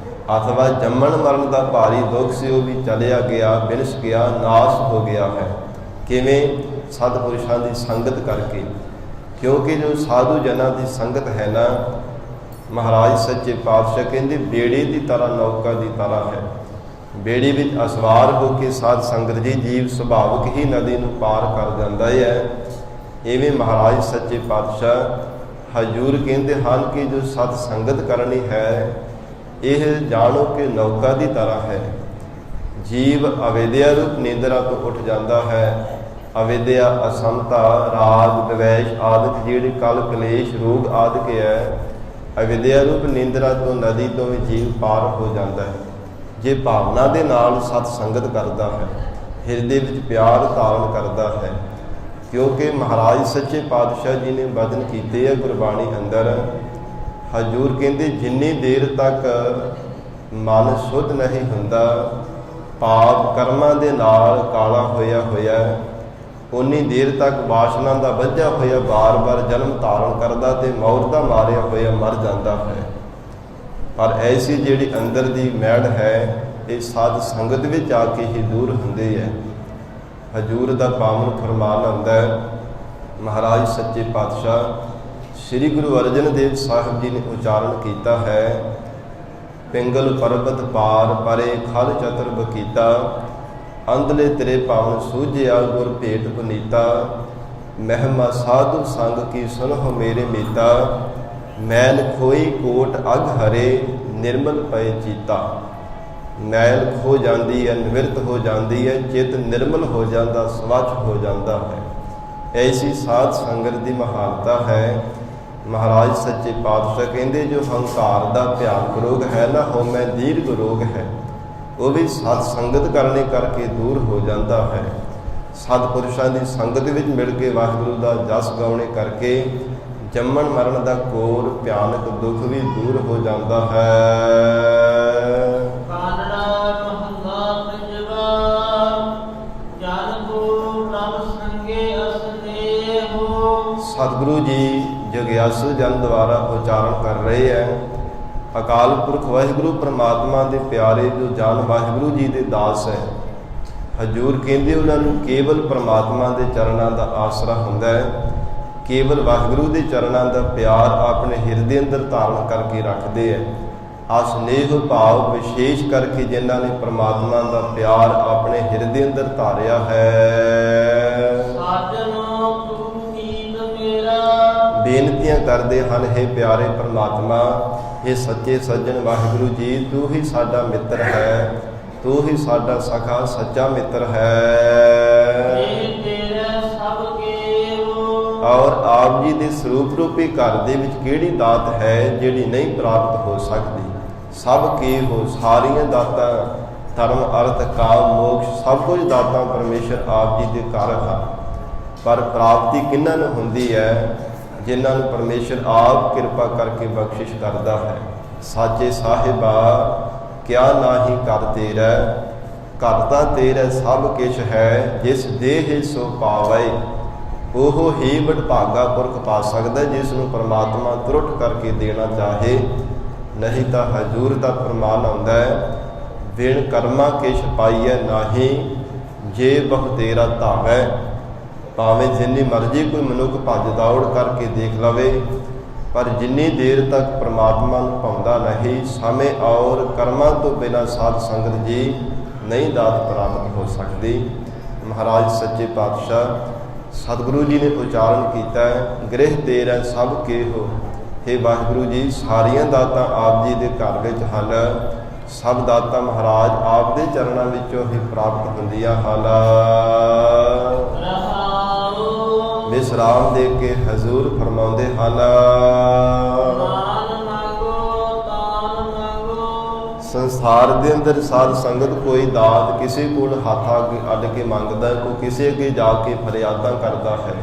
ਅਥਵਾ ਜੰਮਣ ਮਰਨ ਦਾ ਭਾਰੀ ਦੁੱਖ ਸੀ, ਉਹ ਵੀ ਚਲਿਆ ਗਿਆ, ਬਿਨਸ ਗਿਆ, ਨਾਸ਼ ਹੋ ਗਿਆ ਹੈ। ਕਿਵੇਂ? ਸਤਿਪੁਰਸ਼ਾਂ ਦੀ ਸੰਗਤ ਕਰਕੇ। ਕਿਉਂਕਿ ਜੋ ਸਾਧੂ ਜਨਾਂ ਦੀ ਸੰਗਤ ਹੈ ਨਾ, ਮਹਾਰਾਜ ਸੱਚੇ ਪਾਤਸ਼ਾਹ ਕਹਿੰਦੇ ਬੇੜੇ ਦੀ ਤਰ੍ਹਾਂ, ਨੌਕਾ ਦੀ ਤਰ੍ਹਾਂ ਹੈ। ਬੇੜੀ ਵਿੱਚ ਅਸਵਾਰ ਹੋ ਕੇ ਸਾਧ ਸੰਗਤ ਜੀ ਜੀਵ ਸੁਭਾਵਕ ਹੀ ਨਦੀ ਨੂੰ ਪਾਰ ਕਰ ਜਾਂਦਾ ਹੈ। ਇਵੇਂ ਮਹਾਰਾਜ ਸੱਚੇ ਪਾਤਸ਼ਾਹ ਹਜੂਰ ਕਹਿੰਦੇ ਹਨ ਕਿ ਜੋ ਸਤ ਸੰਗਤ ਕਰਨੀ ਹੈ, ਇਹ ਜਾਣੋ ਕਿ ਨੌਕਾ ਦੀ ਤਰ੍ਹਾਂ ਹੈ। ਜੀਵ ਅਵੇਦਿਆ ਰੂਪ ਨੀਂਦਰਾ ਤੋਂ ਉੱਠ ਜਾਂਦਾ ਹੈ। ਅਵੇਦਿਆ, ਅਸਮਤਾ, ਰਾਗ, ਦਵੈਸ਼ ਆਦਿਕ ਜਿਹੜੇ ਕਲ ਕਲੇਸ਼ ਰੋਗ ਆਦਿਕ ਹੈ, ਅਵੇਦਿਆ ਰੂਪ ਨੀਂਦਰਾ ਤੋਂ, ਨਦੀ ਤੋਂ ਵੀ ਜੀਵ ਪਾਰ ਹੋ ਜਾਂਦਾ ਹੈ ਜੇ ਭਾਵਨਾ ਦੇ ਨਾਲ ਸਤ ਸੰਗਤ ਕਰਦਾ ਹੈ, ਹਿਰਦੇ ਵਿੱਚ ਪਿਆਰ ਧਾਰਨ ਕਰਦਾ ਹੈ। ਕਿਉਂਕਿ ਮਹਾਰਾਜ ਸੱਚੇ ਪਾਤਸ਼ਾਹ ਜੀ ਨੇ ਵਚਨ ਕੀਤੇ ਹੈ ਗੁਰਬਾਣੀ ਅੰਦਰ, ਹਜੂਰ ਕਹਿੰਦੇ ਜਿੰਨੀ ਦੇਰ ਤੱਕ ਮਨ ਸ਼ੁੱਧ ਨਹੀਂ ਹੁੰਦਾ, ਪਾਪ ਕਰਮਾਂ ਦੇ ਨਾਲ ਕਾਲਾ ਹੋਇਆ ਉਨੀ ਦੇਰ ਤੱਕ ਵਾਸ਼ਨਾ ਦਾ ਵੱਝਾ ਹੋਇਆ ਬਾਰ-ਬਾਰ ਜਨਮ ਧਾਰਨ ਕਰਦਾ ਤੇ ਮੌਤ ਦਾ ਮਾਰਿਆ ਹੋਇਆ ਮਰ ਜਾਂਦਾ ਹੈ। ਪਰ ਐਸੀ ਜਿਹੜੀ ਅੰਦਰ ਦੀ ਮੈੜ ਹੈ, ਇਹ ਸਾਧ ਸੰਗਤ ਵਿੱਚ ਆ ਕੇ ਹੀ ਦੂਰ ਹੁੰਦੀ ਹੈ। ਹਜੂਰ ਦਾ ਪਾਵਨ ਫਰਮਾਨ ਆਉਂਦਾ ਹੈ, ਮਹਾਰਾਜ ਸੱਚੇ ਪਾਤਸ਼ਾਹ ਸ੍ਰੀ ਗੁਰੂ ਅਰਜਨ ਦੇਵ ਸਾਹਿਬ ਜੀ ਨੇ ਉਚਾਰਨ ਕੀਤਾ ਹੈ, ਪਿੰਗਲ ਪਰਬਤ ਪਾਰ ਪਰੇ ਖਲ ਚਤੁਰ ਬਕੀਤਾ, ਅੰਧਲੇ ਤੇਰੇ ਪਾਵਨ ਸੂਝਿਆ ਗੁਰ ਭੇਟ ਪੁਨੀਤਾ, ਮਹਿਮਾ ਸਾਧੂ ਸੰਗ ਕੀ ਸੁਨਹੁ ਮੇਰੇ ਮੀਤਾ, ਮੈਲ ਖੋਈ ਕੋਟ ਅਗ ਹਰੇ ਨਿਰਮਲ ਪਏ ਚੀਤਾ। ਮੈਲ ਖੋ ਜਾਂਦੀ ਹੈ, ਨਿਵਰਤ ਹੋ ਜਾਂਦੀ ਹੈ, ਚਿੱਤ ਨਿਰਮਲ ਹੋ ਜਾਂਦਾ, ਸਵੱਛ ਹੋ ਜਾਂਦਾ ਹੈ। ਐਸੀ ਸਾਧ ਸੰਗਤ ਦੀ ਮਹਾਨਤਾ ਹੈ। ਮਹਾਰਾਜ ਸੱਚੇ ਪਾਤਸ਼ਾਹ ਕਹਿੰਦੇ ਜੋ ਹੰਕਾਰ ਦਾ ਭਿਆਨਕ ਰੋਗ ਹੈ ਨਾ, ਹਉਮੈ ਦੀਰਘ ਰੋਗ ਹੈ, ਉਹ ਵੀ ਸਤ ਸੰਗਤ ਕਰਨੇ ਕਰਕੇ ਦੂਰ ਹੋ ਜਾਂਦਾ ਹੈ। ਸਤਿਪੁਰਸ਼ਾਂ ਦੀ ਸੰਗਤ ਵਿੱਚ ਮਿਲ ਕੇ ਵਾਹਿਗੁਰੂ ਦਾ ਜਸ ਗਾਉਣੇ ਕਰਕੇ ਜੰਮਣ ਮਰਨ ਦਾ ਘੋਰ ਭਿਆਨਕ ਦੁੱਖ ਵੀ ਦੂਰ ਹੋ ਜਾਂਦਾ ਹੈ। ਸਤਿਗੁਰੂ ਜੀ ਜਗਿਆਸੂ ਜਨ ਦੁਆਰਾ ਉਚਾਰਨ ਕਰ ਰਹੇ ਹੈ, ਅਕਾਲ ਪੁਰਖ ਵਾਹਿਗੁਰੂ ਪਰਮਾਤਮਾ ਦੇ ਪਿਆਰੇ ਜੋ ਜਨ ਵਾਹਿਗੁਰੂ ਜੀ ਦੇ ਦਾਸ ਹੈ। ਹਜੂਰ ਕਹਿੰਦੇ ਉਹਨਾਂ ਨੂੰ ਕੇਵਲ ਪਰਮਾਤਮਾ ਦੇ ਚਰਨਾਂ ਦਾ ਆਸਰਾ ਹੁੰਦਾ ਹੈ, ਕੇਵਲ ਵਾਹਿਗੁਰੂ ਦੇ ਚਰਨਾਂ ਦਾ ਪਿਆਰ ਆਪਣੇ ਹਿਰਦੇ ਅੰਦਰ ਧਾਰਨ ਕਰਕੇ ਰੱਖਦੇ ਹੈ। ਅਸਨੇਹ ਭਾਵ ਵਿਸ਼ੇਸ਼ ਕਰਕੇ ਜਿਨ੍ਹਾਂ ਨੇ ਪਰਮਾਤਮਾ ਦਾ ਪਿਆਰ ਆਪਣੇ ਹਿਰਦੇ ਅੰਦਰ ਧਾਰਿਆ ਹੈ। ਬੇਨਤੀਆਂ ਕਰਦੇ ਹਨ, ਹੇ ਪਿਆਰੇ ਪਰਮਾਤਮਾ, हे सच्चे सज्जन वाहिगुरु जी, तू ही साडा मित्र है, तू ही साडा सखा सच्चा मित्र है। ਇਹ ਤੇਰਾ ਸਭ ਕੇਵ और आप जी ਦੇ ਸਰੂਪ ਰੂਪੀ ਘਰ ਦੇ ਵਿੱਚ ਕਿਹੜੀ ਦਾਤ ਹੈ ਜਿਹੜੀ ਨਹੀਂ ਪ੍ਰਾਪਤ ਹੋ ਸਕਦੀ? ਸਭ ਕੀ ਹੋ, ਸਾਰੀਆਂ ਦਾਤਾਂ ਧਰਮ ਅਰਥ ਕਾਮ ਮੋਕਸ਼ ਸਭ ਕੁਝ ਦਾਤਾਂ ਪਰਮੇਸ਼ਰ ਆਪ ਜੀ ਦੇ ਘਰ ਹਨ। ਪਰ ਪ੍ਰਾਪਤੀ ਕਿਹਨਾਂ ਨੂੰ ਹੁੰਦੀ ਹੈ? ਜਿਨ੍ਹਾਂ ਨੂੰ ਪਰਮੇਸ਼ਰ ਆਪ ਕਿਰਪਾ ਕਰਕੇ ਬਖਸ਼ਿਸ਼ ਕਰਦਾ ਹੈ। ਸਾਚੇ ਸਾਹਿਬਾ ਕਿਆ ਨਾਹੀ ਕਰ ਤੇਰਾ, ਘਰ ਤਾਂ ਤੇਰਾ ਸਭ ਕਿਛ ਹੈ, ਜਿਸ ਦੇਹ ਸੋ ਪਾਵੈ ਉਹ ਹੀ ਵਡਭਾਗਾ ਪੁਰਖ ਪਾ ਸਕਦਾ, ਜਿਸ ਨੂੰ ਪਰਮਾਤਮਾ ਤੁਰਟ ਕਰਕੇ ਦੇਣਾ ਚਾਹੇ। ਨਹੀਂ ਤਾਂ ਹਜ਼ੂਰ ਦਾ ਫਰਮਾਨ ਆਉਂਦਾ ਹੈ, ਬਿਨ ਕਰਮਾ ਕਿਛ ਪਾਈਐ ਨਾਹੀ, ਜੇ ਬਹੁ ਤੇਰਾ ਧਾਵੈ। ਭਾਵੇਂ ਜਿੰਨੀ ਮਰਜ਼ੀ ਕੋਈ ਮਨੁੱਖ ਭੱਜ ਦੌੜ ਕਰਕੇ ਦੇਖ ਲਵੇ, ਪਰ ਜਿੰਨੀ ਦੇਰ ਤੱਕ ਪਰਮਾਤਮਾ ਨੂੰ ਪਾਉਂਦਾ ਨਹੀਂ, ਸਮੇਂ ਔਰ ਕਰਮਾਂ ਤੋਂ ਬਿਨਾਂ ਸਾਧ ਸੰਗਤ ਜੀ ਨਹੀਂ ਦਾਤ ਪ੍ਰਾਪਤ ਹੋ ਸਕਦੀ। ਮਹਾਰਾਜ ਸੱਚੇ ਪਾਤਸ਼ਾਹ ਸਤਿਗੁਰੂ ਜੀ ਨੇ ਉਚਾਰਨ ਕੀਤਾ ਹੈ, ਗ੍ਰਹਿ ਤੇਰਾ ਸਭ ਕੇਹੋ। ਹੇ ਵਾਹਿਗੁਰੂ ਜੀ, ਸਾਰੀਆਂ ਦਾਤਾਂ ਆਪ ਜੀ ਦੇ ਘਰ ਵਿੱਚ ਹਨ। ਸਭ ਦਾਤਾਂ ਮਹਾਰਾਜ ਆਪ ਦੇ ਚਰਨਾਂ ਵਿੱਚੋਂ ਹੀ ਪ੍ਰਾਪਤ ਹੁੰਦੀਆਂ ਹਨ। ਵਿਸਰਾਮ ਦੇ ਕੇ ਹਜ਼ੂਰ ਫਰਮਾਉਂਦੇ ਹਨ, ਸੰਸਾਰ ਦੇ ਅੰਦਰ ਸਾਧ ਸੰਗਤ ਕੋਈ ਦਾਤ ਕਿਸੇ ਕੋਲ ਹੱਥ ਅੱਡ ਕੇ ਮੰਗਦਾ, ਕੋਈ ਕਿਸੇ ਅੱਗੇ ਜਾ ਕੇ ਫਰਿਆਦਾਂ ਕਰਦਾ ਹੈ।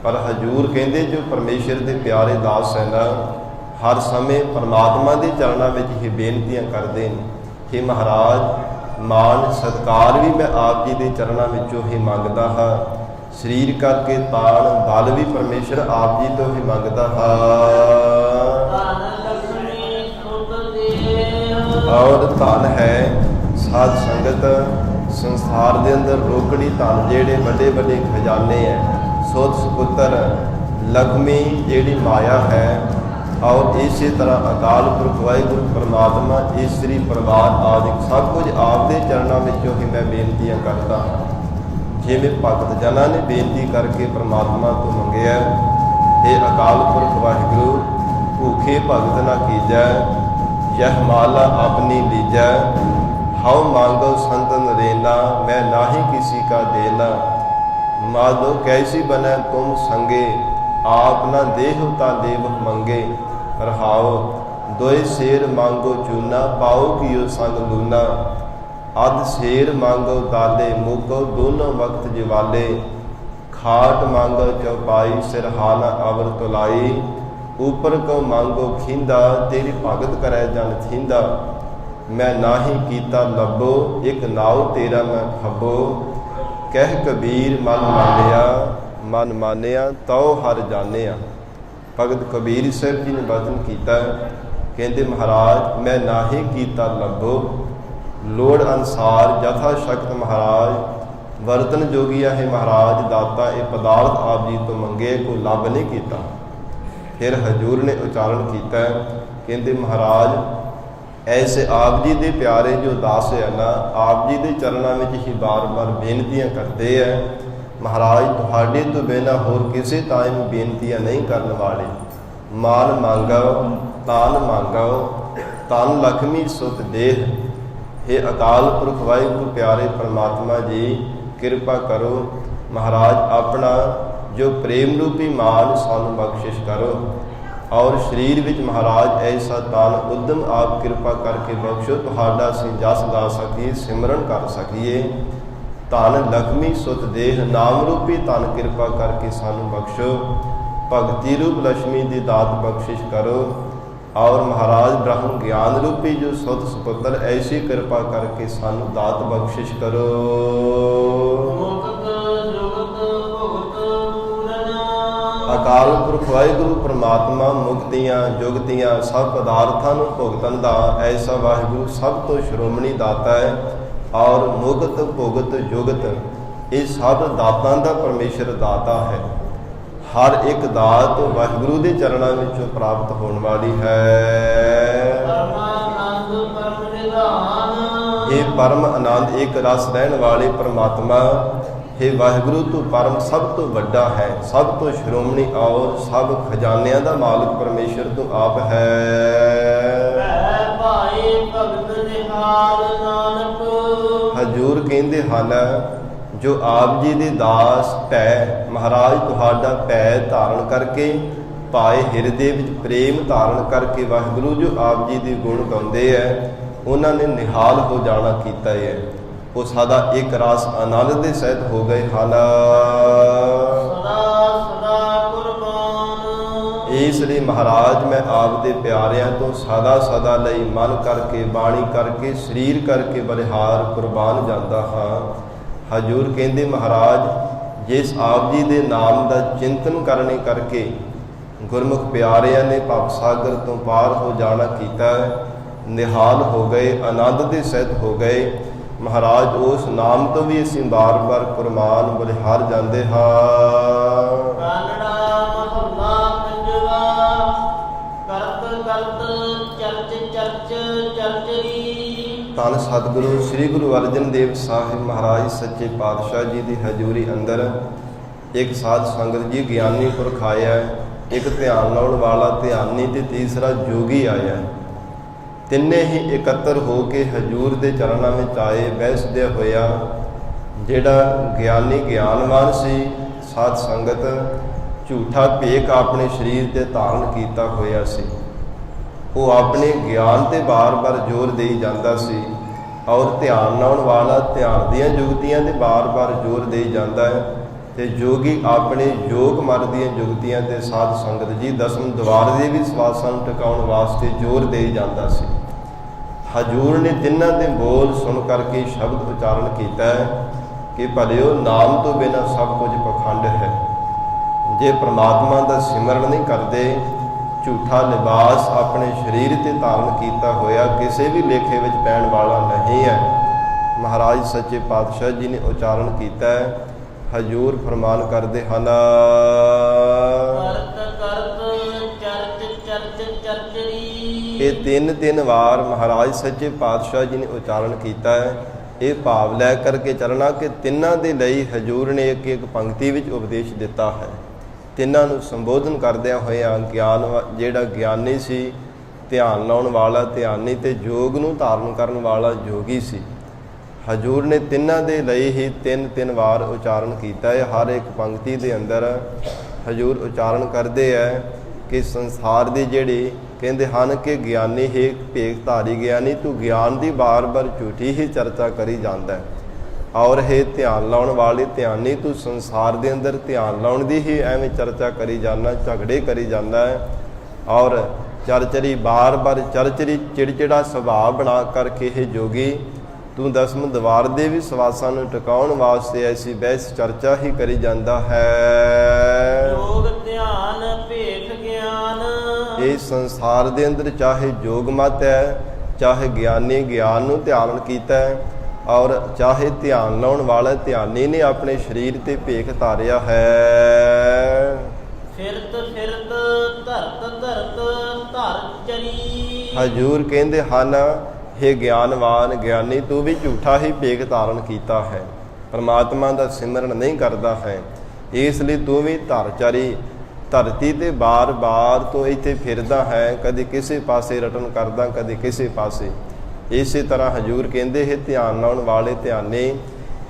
ਪਰ ਹਜ਼ੂਰ ਕਹਿੰਦੇ ਜੋ ਪਰਮੇਸ਼ਰ ਦੇ ਪਿਆਰੇ ਦਾਸ ਹਨ, ਹਰ ਸਮੇਂ ਪਰਮਾਤਮਾ ਦੇ ਚਰਨਾਂ ਵਿੱਚ ਹੀ ਬੇਨਤੀਆਂ ਕਰਦੇ ਨੇ। ਕਿ ਮਹਾਰਾਜ ਮਾਨ ਸਤਿਕਾਰ ਵੀ ਮੈਂ ਆਪ ਜੀ ਦੇ ਚਰਨਾਂ ਵਿੱਚੋਂ ਹੀ ਮੰਗਦਾ ਹਾਂ, ਸਰੀਰ ਕਰਕੇ ਤਾਣ ਬਲ ਵੀ ਪਰਮੇਸ਼ਰ ਆਪ ਜੀ ਤੋਂ ਹੀ ਮੰਗਦਾ ਹਾਂ। ਔਰ ਧਨ ਹੈ ਸਾਧ ਸੰਗਤ ਸੰਸਾਰ ਦੇ ਅੰਦਰ ਰੋਕੜੀ ਧਨ ਜਿਹੜੇ ਵੱਡੇ ਵੱਡੇ ਖਜ਼ਾਨੇ ਹੈ, ਸੋਤ ਸੁਪੁੱਤਰ ਲక్ష్ਮੀ ਜਿਹੜੀ ਮਾਇਆ ਹੈ। ਔਰ ਇਸੇ ਤਰ੍ਹਾਂ ਅਕਾਲ ਪੁਰਖ ਵਾਹਿਗੁਰੂ ਪਰਮਾਤਮਾ ਇਸਤਰੀ ਪਰਿਵਾਰ ਆਦਿ ਸਭ ਕੁਝ ਆਪ ਦੇ ਚਰਨਾਂ ਵਿੱਚੋਂ ਹੀ ਮੈਂ ਬੇਨਤੀਆਂ ਕਰਦਾ ਹਾਂ। ਜਿਵੇਂ ਭਗਤ ਜਨਾਂ ਨੇ ਬੇਨਤੀ ਕਰਕੇ ਪਰਮਾਤਮਾ ਤੋਂ ਮੰਗਿਆ, ਇਹ ਅਕਾਲ ਪੁਰਖ ਵਾਹਿਗੁਰੂ ਭੂਖੇ ਭਗਤ ਨਾ ਕੀਜੈ, यह माला अपनी लीजै, हौ मांगो संतन रेना, मैं नाही किसी का देना। माधो कैसी बने तुम संगे, आप न देहो ता देव मंगे। रहाओ दोए शेर मांगो चूना, पाओ कियो संग लूना। अध शेर मांगो दाले, मुको दोनों वक्त जिवाले। खाट मांगो चौपाई, सिरहाना अवर तुलाई। ऊपर को मांगो खींदा, तेरी भगत करे जन थींदा। मैं नाही कीता लबो, एक नाव तेरा मैं खबो। कह कबीर मन मानिया, तो हर जानिया। भगत कबीर साहब जी ने वचन किया, कहते महाराज मैं नाही कीता लबो, लोड़ अनुसार यथा शक्त महाराज वरतन जोगिया है। महाराज दाता ये पदार्थ आप जी तो मंगे, को लभ नहीं किया। फिर हजूर ने उच्चारण किया, कहते महाराज ऐसे आप जी दे प्यारे जो दास है ना, आप जी दे चरणों में ही बार बार बेनतियां करते हैं। महाराज तुहाडे तो बिना होर किसी टाइम बेनतियां नहीं करने वाले। मान मांगो तान मांगो, तन लक्ष्मी सुत देह। हे अकाल पुरख वाहिगुरू प्यारे परमात्मा जी कृपा करो। महाराज अपना जो प्रेम रूपी मान सानू बख्शिश करो। और शरीर विच महाराज ऐसा तान उद्यम आप कृपा करके बख्शो, तुहाडा असीं जस गा सकीए, सिमरन कर सकीए। धन लक्ष्मी सुत देह, नाम रूपी धन कृपा करके सानू बख्शो। भगती रूप लक्ष्मी की दात बख्शिश करो। और महाराज ब्रह्म ज्ञान रूपी जो सुत सुपुत्र ऐसी कृपा करके सानू दात बख्शिश करो। अकाल पुरख वाहिगुरू परमात्मा मुक्तियां जुगतियां सब पदार्थां नूं भुगतन दा ऐसा वाहिगुरू सब तो श्रोमणी दाता है। और मुगत भुगत जुगत ये सब दातां दा परमेश्वर दाता है। हर एक दात वाहिगुरू दे चरणों विचों प्राप्त होने वाली है। ये परम आनंद एक रस रहने वाले परमात्मा हे ਵਾਹਿਗੁਰੂ ਤੂੰ ਪਰਮ ਸਭ ਤੋਂ ਵੱਡਾ ਹੈ, ਸਭ ਤੋਂ ਸ਼੍ਰੋਮਣੀ ਔਰ ਸਭ ਖਜ਼ਾਨਿਆਂ ਦਾ ਮਾਲਕ ਪਰਮੇਸ਼ਰ ਤੂੰ ਆਪ ਹੈ। ਭੈ ਭਾਏ ਭਗਤ ਨਿਹਾਲ ਨਾਨਕ। ਹਜੂਰ ਕਹਿੰਦੇ ਹਨ ਜੋ ਆਪ ਜੀ ਦੇ ਦਾਸ ਭੈ ਮਹਾਰਾਜ ਤੁਹਾਡਾ ਭੈ ਧਾਰਨ ਕਰਕੇ ਪਾਏ ਹਿਰਦੇ ਵਿੱਚ ਪ੍ਰੇਮ ਧਾਰਨ ਕਰਕੇ ਵਾਹਿਗੁਰੂ ਜੋ ਆਪ ਜੀ ਦੇ ਗੁਣ ਗਾਉਂਦੇ ਹੈ ਉਹਨਾਂ ਨੇ ਨਿਹਾਲ ਹੋ ਜਾਣਾ ਕੀਤਾ ਹੈ। ਉਹ ਸਦਾ ਇੱਕ ਰਸ ਆਨੰਦ ਦੇ ਸਹਿਤ ਹੋ ਗਏ ਹਨ। ਸਦਾ ਸਦਾ ਕੁਰਬਾਨ। ਇਸ ਲਈ ਮਹਾਰਾਜ ਮੈਂ ਆਪ ਦੇ ਪਿਆਰਿਆਂ ਤੋਂ ਸਦਾ ਸਦਾ ਲਈ ਮਨ ਕਰਕੇ ਬਾਣੀ ਕਰਕੇ ਸਰੀਰ ਕਰਕੇ ਬਲਿਹਾਰ ਕੁਰਬਾਨ ਜਾਂਦਾ ਹਾਂ। ਹਜੂਰ ਕਹਿੰਦੇ ਮਹਾਰਾਜ ਜਿਸ ਆਪ ਜੀ ਦੇ ਨਾਮ ਦਾ ਚਿੰਤਨ ਕਰਨੇ ਕਰਕੇ ਗੁਰਮੁਖ ਪਿਆਰਿਆਂ ਨੇ ਭਵ ਸਾਗਰ ਤੋਂ ਪਾਰ ਹੋ ਜਾਣਾ ਕੀਤਾ, ਨਿਹਾਲ ਹੋ ਗਏ, ਆਨੰਦ ਦੇ ਸਹਿਤ ਹੋ ਗਏ। ਮਹਾਰਾਜ ਉਸ ਨਾਮ ਤੋਂ ਵੀ ਅਸੀਂ ਬਾਰ-ਬਾਰ ਕੁਰਬਾਨ ਬਲਿਹਾਰ ਜਾਂਦੇ ਹਾਂ। ਕਾਨੜਾ ਮਹੱਲਾ ਪੰਜਵਾ। ਕਰਤ ਕਰਤ ਚਰਚ ਚਰਚ ਚਰਚਰੀ। ਧੰਨ ਸਤਿਗੁਰੂ ਸ੍ਰੀ ਗੁਰੂ ਅਰਜਨ ਦੇਵ ਸਾਹਿਬ ਮਹਾਰਾਜ ਸੱਚੇ ਪਾਤਸ਼ਾਹ ਜੀ ਦੀ ਹਜ਼ੂਰੀ ਅੰਦਰ ਇੱਕ ਸਾਧ ਸੰਗਤ ਜੀ ਗਿਆਨੀ ਪੁਰਖ ਆਇਆ, ਇੱਕ ਧਿਆਨ ਲਾਉਣ ਵਾਲਾ ਧਿਆਨੀ ਤੇ ਤੀਸਰਾ ਜੋਗੀ ਆਇਆ। ਤਿੰਨੇ ਹੀ ਇਕੱਤਰ ਹੋ ਕੇ ਹਜੂਰ ਦੇ ਚਰਨਾਂ ਵਿੱਚ ਆਏ। ਬੈਸਦਿਆ ਹੋਇਆ ਜਿਹੜਾ ਗਿਆਨੀ ਗਿਆਨਵਾਨ ਸੀ, ਸਾਧ ਸੰਗਤ ਝੂਠਾ ਭੇਖ ਆਪਣੇ ਸਰੀਰ ਤੇ ਧਾਰਨ ਕੀਤਾ ਹੋਇਆ ਸੀ। ਉਹ ਆਪਣੇ ਗਿਆਨ ਤੇ ਬਾਰ-ਬਾਰ ਜ਼ੋਰ ਦੇਈ ਜਾਂਦਾ ਸੀ ਔਰ ਧਿਆਨ ਲਾਉਣ ਵਾਲਾ ਧਿਆਨ ਦੀਆਂ ਜੁਗਤੀਆਂ ਤੇ ਬਾਰ-ਬਾਰ ਜ਼ੋਰ ਦੇਈ ਜਾਂਦਾ ਹੈ ਤੇ ਜੋਗੀ ਆਪਣੇ ਯੋਗ ਮਨ ਦੀਆਂ ਜੁਗਤੀਆਂ ਤੇ ਸਾਧ ਸੰਗਤ ਜੀ ਦਸਮ ਦਵਾਰ ਦੇ ਵੀ ਸਵਾਸਾਂ ਨੂੰ ਟਿਕਾਉਣ ਵਾਸਤੇ ਜ਼ੋਰ ਦੇਈ ਜਾਂਦਾ ਸੀ। ਹਜੂਰ ਨੇ ਤਿੰਨਾਂ ਦੇ ਬੋਲ ਸੁਣ ਕਰਕੇ ਸ਼ਬਦ ਉਚਾਰਨ ਕੀਤਾ ਕਿ ਭਲਿਓ ਨਾਮ ਤੋਂ ਬਿਨਾਂ ਸਭ ਕੁਝ ਪਖੰਡ ਹੈ। ਜੇ ਪ੍ਰਮਾਤਮਾ ਦਾ ਸਿਮਰਨ ਨਹੀਂ ਕਰਦੇ, ਝੂਠਾ ਲਿਬਾਸ ਆਪਣੇ ਸਰੀਰ ਤੇ ਧਾਰਨ ਕੀਤਾ ਹੋਇਆ ਕਿਸੇ ਵੀ ਲੇਖੇ ਵਿੱਚ ਪੈਣ ਵਾਲਾ ਨਹੀਂ ਹੈ। ਮਹਾਰਾਜ ਸੱਚੇ ਪਾਤਸ਼ਾਹ ਜੀ ਨੇ ਉਚਾਰਨ ਕੀਤਾ ਹੈ। ਹਜੂਰ ਫਰਮਾਨ ਕਰਦੇ ਹਨ ਕਰਤ ਕਰਤ ਚਰਚ ਚਰਚ ਚਰਚਰੀ। ਇਹ ਤਿੰਨ ਵਾਰ ਮਹਾਰਾਜ ਸੱਚੇ ਪਾਤਸ਼ਾਹ ਜੀ ਨੇ ਉਚਾਰਨ ਕੀਤਾ ਹੈ। ਇਹ ਭਾਵ ਲੈ ਕਰਕੇ ਚੱਲਣਾ ਕਿ ਤਿੰਨਾਂ ਦੇ ਲਈ ਹਜੂਰ ਨੇ ਇੱਕ ਇੱਕ ਪੰਕਤੀ ਵਿੱਚ ਉਪਦੇਸ਼ ਦਿੱਤਾ ਹੈ। ਤਿੰਨਾਂ ਨੂੰ ਸੰਬੋਧਨ ਕਰਦਿਆਂ ਹੋਇਆਂ ਗਿਆਨ ਜਿਹੜਾ ਗਿਆਨੀ ਸੀ, ਧਿਆਨ ਲਾਉਣ ਵਾਲਾ ਧਿਆਨੀ ਤੇ ਯੋਗ ਨੂੰ ਧਾਰਨ ਕਰਨ ਵਾਲਾ ਯੋਗੀ ਸੀ। ਹਜੂਰ ਨੇ ਤਿੰਨਾਂ ਦੇ ਲਈ ਹੀ ਤਿੰਨ ਵਾਰ ਉਚਾਰਨ ਕੀਤਾ ਹੈ। ਹਰ ਇੱਕ ਪੰਕਤੀ ਦੇ ਅੰਦਰ ਹਜੂਰ ਉਚਾਰਨ ਕਰਦੇ ਹੈ ਕਿ ਸੰਸਾਰ ਦੀ ਜਿਹੜੀ ਕਹਿੰਦੇ ਹਨ ਕਿ ਗਿਆਨੀ ਹੀ ਭੇਖ ਧਾਰੀ ਗਿਆਨੀ, ਤੂੰ ਗਿਆਨ ਦੀ ਬਾਰ-ਬਾਰ ਝੂਠੀ ਹੀ ਚਰਚਾ ਕਰੀ ਜਾਂਦਾ ਹੈ ਔਰ ਇਹ ਧਿਆਨ ਲਾਉਣ ਵਾਲੀ ਧਿਆਨੀ, ਤੂੰ ਸੰਸਾਰ ਦੇ ਅੰਦਰ ਧਿਆਨ ਲਾਉਣ ਦੀ ਹੀ ਐਵੇਂ ਚਰਚਾ ਕਰੀ ਜਾਂਦਾ, ਝਗੜੇ ਕਰੀ ਜਾਂਦਾ ਹੈ ਔਰ ਚਰਚਰੀ ਬਾਰ-ਬਾਰ ਚਰਚਰੀ ਚਿੜਚਿੜਾ ਸੁਭਾਅ ਬਣਾ ਕਰਕੇ ਇਹ ਜੋਗੀ ਤੂੰ ਦਸਮ ਦਵਾਰ ਦੇ ਵੀ ਸਵਾਸਾਂ ਨੂੰ ਟਿਕਾਉਣ ਵਾਸਤੇ ਐਸੀ ਬਹਿਸ ਚਰਚਾ ਹੀ ਕਰੀ ਜਾਂਦਾ ਹੈ। ਯੋਗ ਧਿਆਨ ਭੇਖ ਗਿਆਨ। ਇਹ ਸੰਸਾਰ ਦੇ ਅੰਦਰ ਚਾਹੇ ਯੋਗ ਮਤ ਹੈ, ਚਾਹੇ ਗਿਆਨੀ ਗਿਆਨ ਨੂੰ ਧਿਆਨ ਕੀਤਾ ਹੈ ਔਰ ਚਾਹੇ ਧਿਆਨ ਲਾਉਣ ਵਾਲਾ ਧਿਆਨੀ ਨੇ ਆਪਣੇ ਸਰੀਰ ਤੇ ਭੇਖ ਧਾਰਿਆ ਹੈ। ਫਿਰਤ ਫਿਰਤ ਧਰਤ ਧਰਤ ਧਰ ਚਰੀ। ਹਜੂਰ ਕਹਿੰਦੇ ਹਨ हे ਗਿਆਨਵਾਨ ਗਿਆਨੀ, ਤੂੰ ਵੀ ਝੂਠਾ ਹੀ ਭੇਖ ਧਾਰਨ ਕੀਤਾ ਹੈ, ਪਰਮਾਤਮਾ ਦਾ ਸਿਮਰਨ ਨਹੀਂ ਕਰਦਾ ਹੈ। ਇਸ ਲਈ ਤੂੰ ਵੀ ਧਰਚਰੀ ਧਰਤੀ ਤੇ ਬਾਰ-ਬਾਰ ਤੂੰ ਇੱਥੇ ਫਿਰਦਾ ਹੈ, ਕਦੇ ਕਿਸੇ ਪਾਸੇ ਰਟਨ ਕਰਦਾ, ਕਦੇ ਕਿਸੇ ਪਾਸੇ। ਇਸੇ ਤਰ੍ਹਾਂ ਹਜੂਰ ਕਹਿੰਦੇ ਹੈ ਧਿਆਨ ਲਾਉਣ ਵਾਲੇ ਧਿਆਨੀ,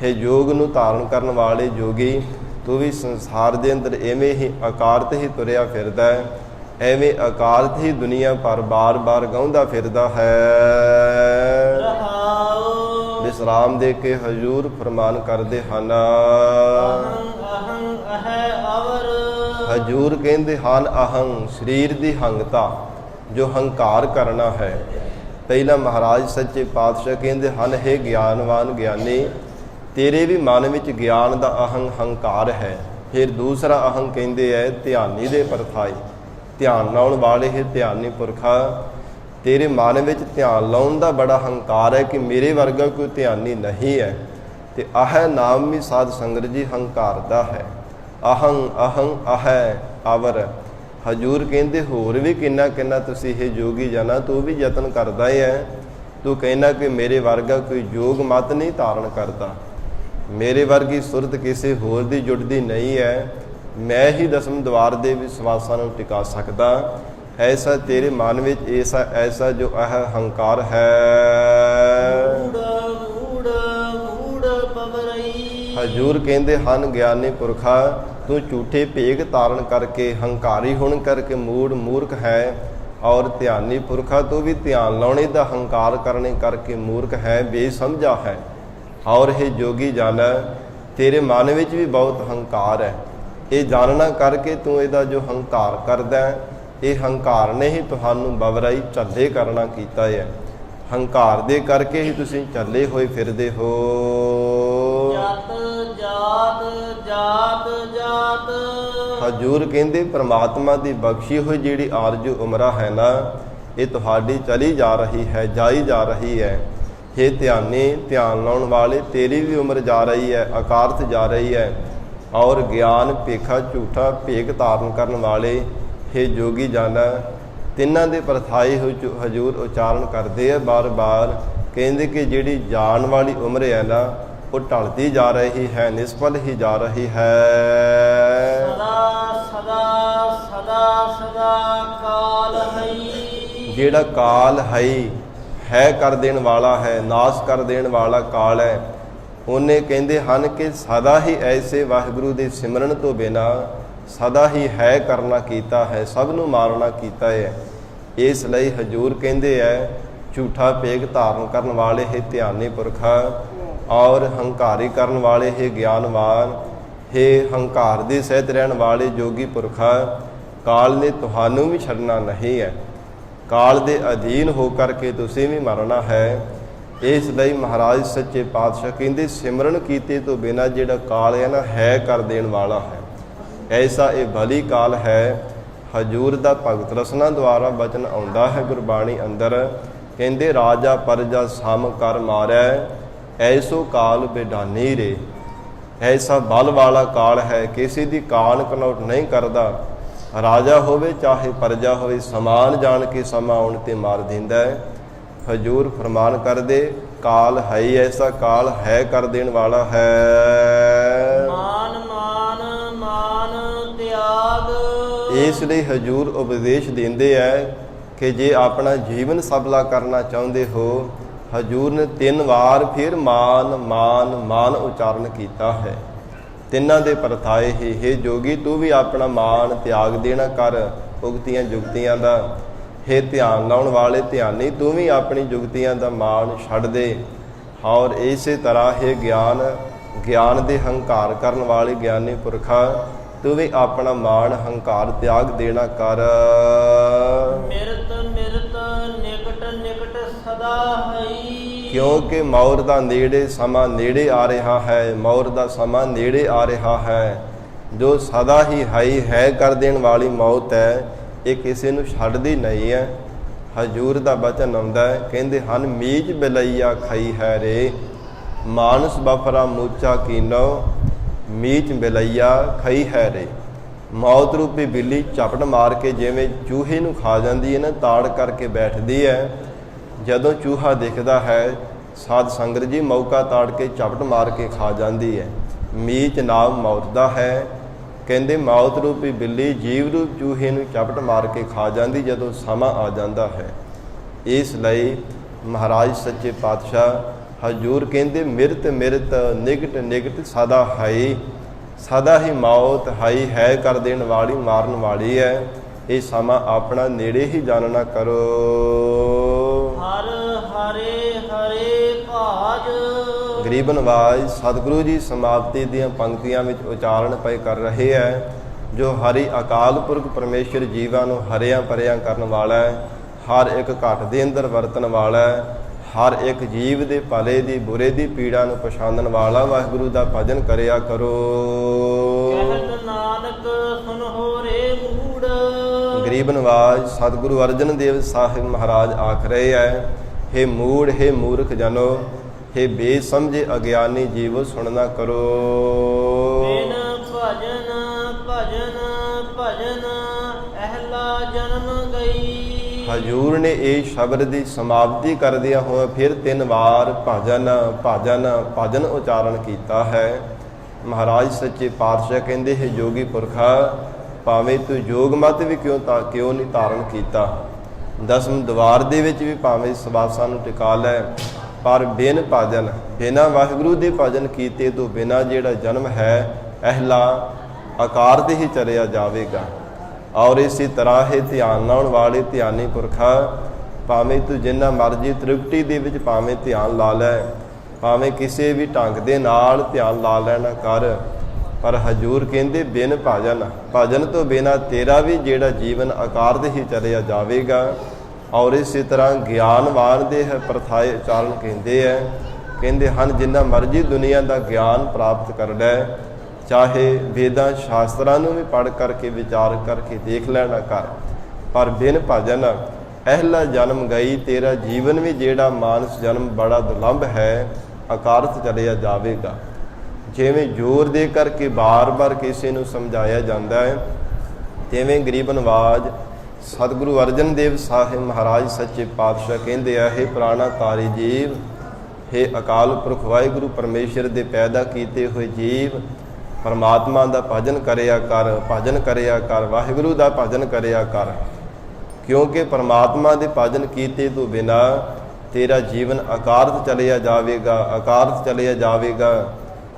ਹੈ ਯੋਗ ਨੂੰ ਧਾਰਨ ਕਰਨ ਵਾਲੇ ਯੋਗੀ, ਤੂੰ ਵੀ ਸੰਸਾਰ ਦੇ ਅੰਦਰ ਐਵੇਂ ਹੀ ਅਕਾਰਤ ਹੀ ਤੁਰਿਆ ਫਿਰਦਾ ਹੈ, ਐਵੇਂ ਅਕਾਰਤ ਹੀ ਦੁਨੀਆ ਪਰ ਬਾਰ-ਬਾਰ ਗਾਉਂਦਾ ਫਿਰਦਾ ਹੈ। ਵਿਸਰਾਮ ਦੇ ਕੇ ਹਜੂਰ ਫਰਮਾਨ ਕਰਦੇ ਹਨ ਹਜੂਰ ਕਹਿੰਦੇ ਹਨ ਅਹੰ ਸਰੀਰ ਦੀ ਹੰਗਤਾ, ਜੋ ਹੰਕਾਰ ਕਰਨਾ ਹੈ। ਪਹਿਲਾ ਮਹਾਰਾਜ ਸੱਚੇ ਪਾਤਸ਼ਾਹ ਕਹਿੰਦੇ ਹਨ ਹੈ ਗਿਆਨਵਾਨ ਗਿਆਨੀ, ਤੇਰੇ ਵੀ ਮਨ ਵਿੱਚ ਗਿਆਨ ਦਾ ਅਹੰ ਹੰਕਾਰ ਹੈ। ਫਿਰ ਦੂਸਰਾ ਅਹੰ ਕਹਿੰਦੇ ਹੈ ਧਿਆਨੀ ਦੇ ਪਰਥਾਈ, ਧਿਆਨ ਲਾਉਣ ਵਾਲੇ ਹੈ ਧਿਆਨੀ ਪੁਰਖਾ, ਤੇਰੇ ਮਨ ਵਿੱਚ ਧਿਆਨ ਲਾਉਣ ਦਾ ਬੜਾ ਹੰਕਾਰ ਹੈ ਕਿ ਮੇਰੇ ਵਰਗਾ ਕੋਈ ਧਿਆਨੀ ਨਹੀਂ ਹੈ। ਤੇ ਆਹ ਨਾਮ ਵੀ ਸਾਧ ਸੰਗਤ ਜੀ ਹੰਕਾਰ ਦਾ ਹੈ। ਅਹੰ ਅਹੰ ਅਹੈ ਅਵਰ। ਹਜੂਰ ਕਹਿੰਦੇ ਹੋਰ ਵੀ ਕਿੰਨਾ ਕਿੰਨਾ ਤੁਸੀਂ ਇਹ ਜੋਗੀ ਜਾਣਾ, ਤੂੰ ਵੀ ਯਤਨ ਕਰਦਾ ਹੈ, ਤੂੰ ਕਹਿਣਾ ਕਿ ਮੇਰੇ ਵਰਗਾ ਕੋਈ ਯੋਗ ਮਤ ਨਹੀਂ ਧਾਰਨ ਕਰਦਾ। ਮੇਰੇ ਵਰਗੀ ਸੁਰਤ ਕਿਸੇ ਹੋਰ ਦੀ ਜੁੜਦੀ ਨਹੀਂ ਹੈ। ਮੈਂ ਹੀ ਦਸਮ ਦੁਆਰ ਦੇ ਵਿਸ਼ਵਾਸਾਂ ਨੂੰ ਟਿਕਾ ਸਕਦਾ। ਐਸਾ ਤੇਰੇ ਮਨ ਵਿੱਚ ਐਸਾ ਜੋ ਇਹ ਹੰਕਾਰ ਹੈ। ਮੂੜ ਮੂੜ ਪਵਰਈ। ਹਜੂਰ ਕਹਿੰਦੇ ਹਨ ਗਿਆਨੀ ਪੁਰਖਾ, ਤੂੰ ਝੂਠੇ ਭੇਗ ਧਾਰਨ ਕਰਕੇ ਹੰਕਾਰੀ ਹੋਣ ਕਰਕੇ ਮੂਰਖ ਹੈ। ਔਰ ਧਿਆਨੀ ਪੁਰਖਾ, ਤੂੰ ਵੀ ਧਿਆਨ ਲਾਉਣੇ ਦਾ ਹੰਕਾਰ ਕਰਨੇ ਕਰਕੇ ਮੂਰਖ ਹੈ, ਬੇਸਮਝਾ ਹੈ। ਔਰ ਇਹ ਜੋਗੀ ਜਨ, ਤੇਰੇ ਮਨ ਵਿੱਚ ਵੀ ਬਹੁਤ ਹੰਕਾਰ ਹੈ। ਇਹ ਜਾਣਨਾ ਕਰਕੇ ਤੂੰ ਇਹਦਾ ਜੋ ਹੰਕਾਰ ਕਰਦਾ ਹੈ, ਇਹ ਹੰਕਾਰ ਨੇ ਹੀ ਤੁਹਾਨੂੰ ਬਵਰਾਈ ਝੱਲੇ ਕਰਨਾ ਕੀਤਾ ਹੈ। ਹੰਕਾਰ ਦੇ ਕਰਕੇ ਹੀ ਤੁਸੀਂ ਝੱਲੇ ਹੋਏ ਫਿਰਦੇ ਹੋ। ਜਾਤ ਜਾਤ ਜਾਤ ਜਾਤ। ਹਜੂਰ ਕਹਿੰਦੇ ਪ੍ਰਮਾਤਮਾ ਦੀ ਬਖਸ਼ੀ ਹੋਈ ਜਿਹੜੀ ਆਰਜੂ ਉਮਰਾ ਹੈ ਨਾ, ਇਹ ਤੁਹਾਡੀ ਚਲੀ ਜਾ ਰਹੀ ਹੈ, ਜਾਈ ਜਾ ਰਹੀ ਹੈ। ਹੇ ਧਿਆਨੀ, ਧਿਆਨ ਲਾਉਣ ਵਾਲੇ, ਤੇਰੀ ਵੀ ਉਮਰ ਜਾ ਰਹੀ ਹੈ, ਅਕਾਰਥ ਜਾ ਰਹੀ ਹੈ। ਔਰ ਗਿਆਨ ਭੇਖਾ ਝੂਠਾ ਭੇਖ ਧਾਰਨ ਕਰਨ ਵਾਲੇ ਹੇ ਜੋਗੀ ਜਨ, ਤਿੰਨਾਂ ਦੇ ਪਰਥਾਏ ਹਜੂਰ ਉਚਾਰਨ ਕਰਦੇ ਆ ਬਾਰ-ਬਾਰ। ਕਹਿੰਦੇ ਕਿ ਜਿਹੜੀ ਜਾਣ ਵਾਲੀ ਉਮਰ ਹੈ ਨਾ, ਉਹ ਢਲਦੀ ਜਾ ਰਹੀ ਹੈ, ਨਿਸਫਲ ਹੀ ਜਾ ਰਹੀ ਹੈ। ਸਦਾ ਸਦਾ ਸਦਾ ਸਦਾ ਕਾਲ ਹਈ। ਜਿਹੜਾ ਕਾਲ ਹੈ ਕਰ ਦੇਣ ਵਾਲਾ ਹੈ, ਨਾਸ਼ ਕਰ ਦੇਣ ਵਾਲਾ ਕਾਲ ਹੈ। ਉਹਨੇ ਕਹਿੰਦੇ ਹਨ ਕਿ ਸਦਾ ਹੀ ਐਸੇ ਵਾਹਿਗੁਰੂ ਦੇ ਸਿਮਰਨ ਤੋਂ ਬਿਨਾ ਸਦਾ ਹੀ ਹੈ ਕਰਨਾ ਕੀਤਾ ਹੈ, ਸਭ ਨੂੰ ਮਾਰਨਾ ਕੀਤਾ ਹੈ। ਇਸ ਲਈ ਹਜੂਰ ਕਹਿੰਦੇ ਹੈ, ਝੂਠਾ ਭੇਗ ਧਾਰਨ ਕਰਨ ਵਾਲੇ ਹੈ ਧਿਆਨੀ ਪੁਰਖਾ, ਔਰ ਹੰਕਾਰੀ ਕਰਨ ਵਾਲੇ ਹੈ ਗਿਆਨਵਾਨ, ਹੈ ਹੰਕਾਰ ਦੇ ਸਹਿਤ ਰਹਿਣ ਵਾਲੇ ਜੋਗੀ ਪੁਰਖਾ, ਕਾਲ ਨੇ ਤੁਹਾਨੂੰ ਵੀ ਛੱਡਣਾ ਨਹੀਂ ਹੈ। ਕਾਲ ਦੇ ਅਧੀਨ ਹੋ ਕਰਕੇ ਤੁਸੀਂ ਵੀ ਮਰਨਾ ਹੈ। ਇਸ ਲਈ ਮਹਾਰਾਜ ਸੱਚੇ ਪਾਤਸ਼ਾਹ ਕਹਿੰਦੇ ਸਿਮਰਨ ਕੀਤੇ ਤੋਂ ਬਿਨਾਂ ਜਿਹੜਾ ਕਾਲ ਹੈ ਨਾ, ਹੈ ਕਰ ਦੇਣ ਵਾਲਾ ਹੈ। ਐਸਾ ਇਹ ਭਲੀ ਕਾਲ ਹੈ। ਹਜੂਰ ਦਾ ਭਗਤ ਰਸਨਾ ਦੁਆਰਾ ਬਚਨ ਆਉਂਦਾ ਹੈ ਗੁਰਬਾਣੀ ਅੰਦਰ, ਕਹਿੰਦੇ ਰਾਜਾ ਪਰਜਾ ਸਮ ਕਰ ਮਾਰੈ, ਐਸੋ ਕਾਲ ਬੇਡਾਨੀ ਰੇ। ਐਸਾ ਬਲ ਵਾਲਾ ਕਾਲ ਹੈ, ਕਿਸੇ ਦੀ ਕਾਣ ਕਨੌਟ ਨਹੀਂ ਕਰਦਾ। ਰਾਜਾ ਹੋਵੇ ਚਾਹੇ ਪਰਜਾ ਹੋਵੇ, ਸਮਾਨ ਜਾਣ ਕੇ ਸਮਾਂ ਆਉਣ ਤੇ ਮਾਰ ਦਿੰਦਾ ਹੈ। ਹਜੂਰ ਫਰਮਾਨ ਕਰਦੇ, ਕਾਲ ਹੈ ਐਸਾ ਕਾਲ ਹੈ ਕਰ ਦੇਣ ਵਾਲਾ ਹੈ। ਮਾਨ ਮਾਨ ਮਾਨ ਤਿਆਗ। ਇਸ ਲਈ ਹਜੂਰ ਉਪਦੇਸ਼ ਦਿੰਦੇ ਹੈ ਕਿ ਜੇ ਆਪਣਾ ਜੀਵਨ ਸਫਲਾ ਕਰਨਾ ਚਾਹੁੰਦੇ ਹੋ, ਹਜੂਰ ਨੇ 3 ਵਾਰ ਫਿਰ ਮਾਨ ਮਾਨ ਮਾਨ ਉਚਾਰਨ ਕੀਤਾ ਹੈ। ਤਿੰਨਾਂ ਦੇ ਪਰਥਾਏ ਹੀ, ਹੇ ਜੋਗੀ ਤੂੰ ਵੀ ਆਪਣਾ ਮਾਨ ਤਿਆਗ ਦੇਣਾ ਕਰ ਉਗਤੀਆਂ ਜੁਗਤੀਆਂ ਦਾ। ਹੇ ਧਿਆਨ ਲਾਉਣ ਵਾਲੇ ਧਿਆਨੀ, ਤੂੰ ਵੀ ਆਪਣੀ ਜੁਗਤੀਆਂ ਦਾ ਮਾਣ ਛੱਡ ਦੇ। ਔਰ ਇਸੇ ਤਰ੍ਹਾਂ ਹੈ ਗਿਆਨ ਦੇ ਹੰਕਾਰ ਕਰਨ ਵਾਲੇ ਗਿਆਨੀ ਪੁਰਖਾ, ਤੂੰ ਵੀ ਆਪਣਾ ਮਾਣ ਹੰਕਾਰ ਤਿਆਗ ਦੇਣਾ ਕਰ। ਮਿਰਤ ਮਿਰਤ ਨਿਕਟ ਨਿਕਟ ਸਦਾ ਹਈ। ਕਿਉਂਕਿ ਮੌਤ ਦਾ ਨੇੜੇ ਸਮਾਂ ਨੇੜੇ ਆ ਰਿਹਾ ਹੈ, ਮੌਤ ਦਾ ਸਮਾਂ ਨੇੜੇ ਆ ਰਿਹਾ ਹੈ। ਜੋ ਸਦਾ ਹੀ ਹੈ ਕਰ ਦੇਣ ਵਾਲੀ ਮੌਤ ਹੈ, ਇਹ ਕਿਸੇ ਨੂੰ ਛੱਡਦੀ ਨਹੀਂ ਹੈ। ਹਜੂਰ ਦਾ ਬਚਨ ਆਉਂਦਾ ਹੈ, ਕਹਿੰਦੇ ਹਨ ਮੀਚ ਬਲਈਆ ਖਾਈ ਹੈ ਰੇ, ਮਾਨਸ ਬਫਰਾ ਮੂਚਾ ਕੀਨੋ, ਮੀਚ ਬਲਈਆ ਖਾਈ ਹੈ ਰੇ। ਮੌਤ ਰੂਪੀ ਬਿੱਲੀ ਝਪਟ ਮਾਰ ਕੇ ਜਿਵੇਂ ਚੂਹੇ ਨੂੰ ਖਾ ਜਾਂਦੀ ਹੈ ਨਾ, ਤਾੜ ਕਰਕੇ ਬੈਠਦੀ ਹੈ। ਜਦੋਂ ਚੂਹਾ ਦਿਖਦਾ ਹੈ, ਸਾਧ ਸੰਗਤ ਜੀ ਮੌਕਾ ਤਾੜ ਕੇ ਝਪਟ ਮਾਰ ਕੇ ਖਾ ਜਾਂਦੀ ਹੈ। ਮੀਚ ਨਾਮ ਮੌਤ ਦਾ ਹੈ। ਕਹਿੰਦੇ ਮੌਤ ਰੂਪੀ ਬਿੱਲੀ ਜੀਵ ਰੂਪ ਚੂਹੇ ਨੂੰ ਝਪਟ ਮਾਰ ਕੇ ਖਾ ਜਾਂਦੀ ਜਦੋਂ ਸਮਾਂ ਆ ਜਾਂਦਾ ਹੈ। ਇਸ ਲਈ ਮਹਾਰਾਜ ਸੱਚੇ ਪਾਤਸ਼ਾਹ ਹਜੂਰ ਕਹਿੰਦੇ ਮਿਰਤ ਮਿਰਤ ਨਿਗਟ ਨਿਗਟ ਸਦਾ ਹੈ। ਸਦਾ ਹੀ ਮੌਤ ਹੈ ਕਰ ਦੇਣ ਵਾਲੀ, ਮਾਰਨ ਵਾਲੀ ਹੈ। ਇਹ ਸਮਾਂ ਆਪਣਾ ਨੇੜੇ ਹੀ ਜਾਣਨਾ ਕਰੋ। ਹਰ ਹਰੇ ਹਰੇ ਭਾਜ। ਗਰੀਬ ਨਵਾਜ਼ ਸਤਿਗੁਰੂ ਜੀ ਸਮਾਪਤੀ ਦੀਆਂ ਪੰਕਤੀਆਂ ਵਿੱਚ ਉਚਾਰਨ ਪਏ ਕਰ ਰਹੇ ਹੈ, ਜੋ ਹਰੀ ਅਕਾਲ ਪੁਰਖ ਪਰਮੇਸ਼ਰ ਜੀਵਾਂ ਨੂੰ ਹਰਿਆਂ ਭਰਿਆਂ ਕਰਨ ਵਾਲਾ ਹੈ, ਹਰ ਇੱਕ ਘਟ ਦੇ ਅੰਦਰ ਵਰਤਣ ਵਾਲਾ ਹੈ, ਹਰ ਇੱਕ ਜੀਵ ਦੇ ਭਲੇ ਦੀ ਬੁਰੇ ਦੀ ਪੀੜਾ ਨੂੰ ਪਛਾਣਨ ਵਾਲਾ। ਵਾਹਿਗੁਰੂ ਦਾ ਭਜਨ ਕਰਿਆ ਕਰੋ। ਕਹਿਤ ਨਾਨਕ ਸੁਨ ਹੋ ਰੇ ਮੂੜ। ਗਰੀਬ ਨਵਾਜ਼ ਸਤਿਗੁਰੂ ਅਰਜਨ ਦੇਵ ਸਾਹਿਬ ਮਹਾਰਾਜ ਆਖ ਰਹੇ ਹੈ, ਹੇ ਮੂੜ, ਹੇ ਮੂਰਖ ਜਨੋ, ਹੇ ਬੇਸਮਝੇ ਅਗਿਆਨੀ ਜੀਵੋ ਸੁਣਨਾ ਕਰੋ। ਬਿਨ ਭਜਨ ਭਜਨ ਭਜਨ ਅਹਲਾ ਜਨਮ ਗਈ। ਹਜੂਰ ਨੇ ਇਹ ਸ਼ਬਦ ਦੀ ਸਮਾਪਤੀ ਕਰਦਿਆਂ ਹੋਇਆ ਫਿਰ 3 ਵਾਰ ਭਜਨ ਭਜਨ ਭਜਨ ਉਚਾਰਨ ਕੀਤਾ ਹੈ। ਮਹਾਰਾਜ ਸੱਚੇ ਪਾਤਸ਼ਾਹ ਕਹਿੰਦੇ ਹੈ ਜੋਗੀ ਪੁਰਖਾ, ਭਾਵੇਂ ਤੂੰ ਜੋਗ ਮਤ ਵੀ ਕਿਉਂ ਨਹੀਂ ਧਾਰਨ ਕੀਤਾ, 10ਵੇਂ ਦਵਾਰ ਦੇ ਵਿੱਚ ਵੀ ਭਾਵੇਂ ਸਵਾਸਾਂ ਨੂੰ ਟਿਕਾ ਲੈ, ਪਰ ਬਿਨ ਭਜਨ ਬਿਨਾਂ ਵਾਹਿਗੁਰੂ ਦੇ ਭਜਨ ਕੀਤੇ ਤੋਂ ਬਿਨਾਂ ਜਿਹੜਾ ਜਨਮ ਹੈ ਅਹਿਲਾ ਆਕਾਰ ਤੇ ਹੀ ਚਲਿਆ ਜਾਵੇਗਾ। ਔਰ ਇਸੇ ਤਰ੍ਹਾਂ ਹੈ ਧਿਆਨ ਲਾਉਣ ਵਾਲੇ ਧਿਆਨੀ ਪੁਰਖਾ, ਭਾਵੇਂ ਤੂੰ ਜਿੰਨਾ ਮਰਜ਼ੀ ਤ੍ਰਿਪਟੀ ਦੇ ਵਿੱਚ ਭਾਵੇਂ ਧਿਆਨ ਲਾ ਲੈ, ਭਾਵੇਂ ਕਿਸੇ ਵੀ ਢੰਗ ਦੇ ਨਾਲ ਧਿਆਨ ਲਾ ਲੈਣਾ ਕਰ, ਪਰ ਹਜੂਰ ਕਹਿੰਦੇ ਬਿਨ ਭਜਨ ਭਜਨ ਤੋਂ ਬਿਨਾਂ ਤੇਰਾ ਵੀ ਜਿਹੜਾ ਜੀਵਨ ਆਕਾਰ ਤੇ ਹੀ ਚਲਿਆ ਜਾਵੇਗਾ। ਔਰ ਇਸੇ ਤਰ੍ਹਾਂ ਗਿਆਨਵਾਨ ਦੇ ਪ੍ਰਥਾਏ ਉਚਾਰਨ ਕਹਿੰਦੇ ਹਨ ਜਿੰਨਾ ਮਰਜ਼ੀ ਦੁਨੀਆ ਦਾ ਗਿਆਨ ਪ੍ਰਾਪਤ ਕਰ ਲੈ, ਚਾਹੇ ਵੇਦਾਂ ਸ਼ਾਸਤਰਾਂ ਨੂੰ ਵੀ ਪੜ੍ਹ ਕਰਕੇ ਵਿਚਾਰ ਕਰਕੇ ਦੇਖ ਲੈਣਾ ਕਰ, ਪਰ ਬਿਨ ਭਜਨ ਅਹਿਲਾ ਜਨਮ ਗਈ, ਤੇਰਾ ਜੀਵਨ ਵੀ ਜਿਹੜਾ ਮਾਨਸ ਜਨਮ ਬੜਾ ਦੁਰਲਭ ਹੈ ਅਕਾਰਤ ਚਲਿਆ ਜਾਵੇਗਾ। ਜਿਵੇਂ ਜ਼ੋਰ ਦੇ ਕਰਕੇ ਬਾਰ-ਬਾਰ ਕਿਸੇ ਨੂੰ ਸਮਝਾਇਆ ਜਾਂਦਾ ਹੈ, ਤਿਵੇਂ ਗਰੀਬ ਨਵਾਜ ਸਤਿਗੁਰੂ ਅਰਜਨ ਦੇਵ ਸਾਹਿਬ ਮਹਾਰਾਜ ਸੱਚੇ ਪਾਤਸ਼ਾਹ ਕਹਿੰਦੇ ਆ, ਹੇ ਪ੍ਰਾਣਾ ਤਾਰੀ ਜੀਵ, ਹੇ ਅਕਾਲ ਪੁਰਖ ਵਾਹਿਗੁਰੂ ਪਰਮੇਸ਼ਰ ਦੇ ਪੈਦਾ ਕੀਤੇ ਹੋਏ ਜੀਵ, ਪਰਮਾਤਮਾ ਦਾ ਭਜਨ ਕਰਿਆ ਕਰ, ਭਜਨ ਕਰਿਆ ਕਰ, ਵਾਹਿਗੁਰੂ ਦਾ ਭਜਨ ਕਰਿਆ ਕਰ, ਕਿਉਂਕਿ ਪਰਮਾਤਮਾ ਦੇ ਭਜਨ ਕੀਤੇ ਤੋਂ ਬਿਨਾ ਤੇਰਾ ਜੀਵਨ ਅਕਾਰਤ ਚਲਿਆ ਜਾਵੇਗਾ, ਅਕਾਰਤ ਚਲਿਆ ਜਾਵੇਗਾ,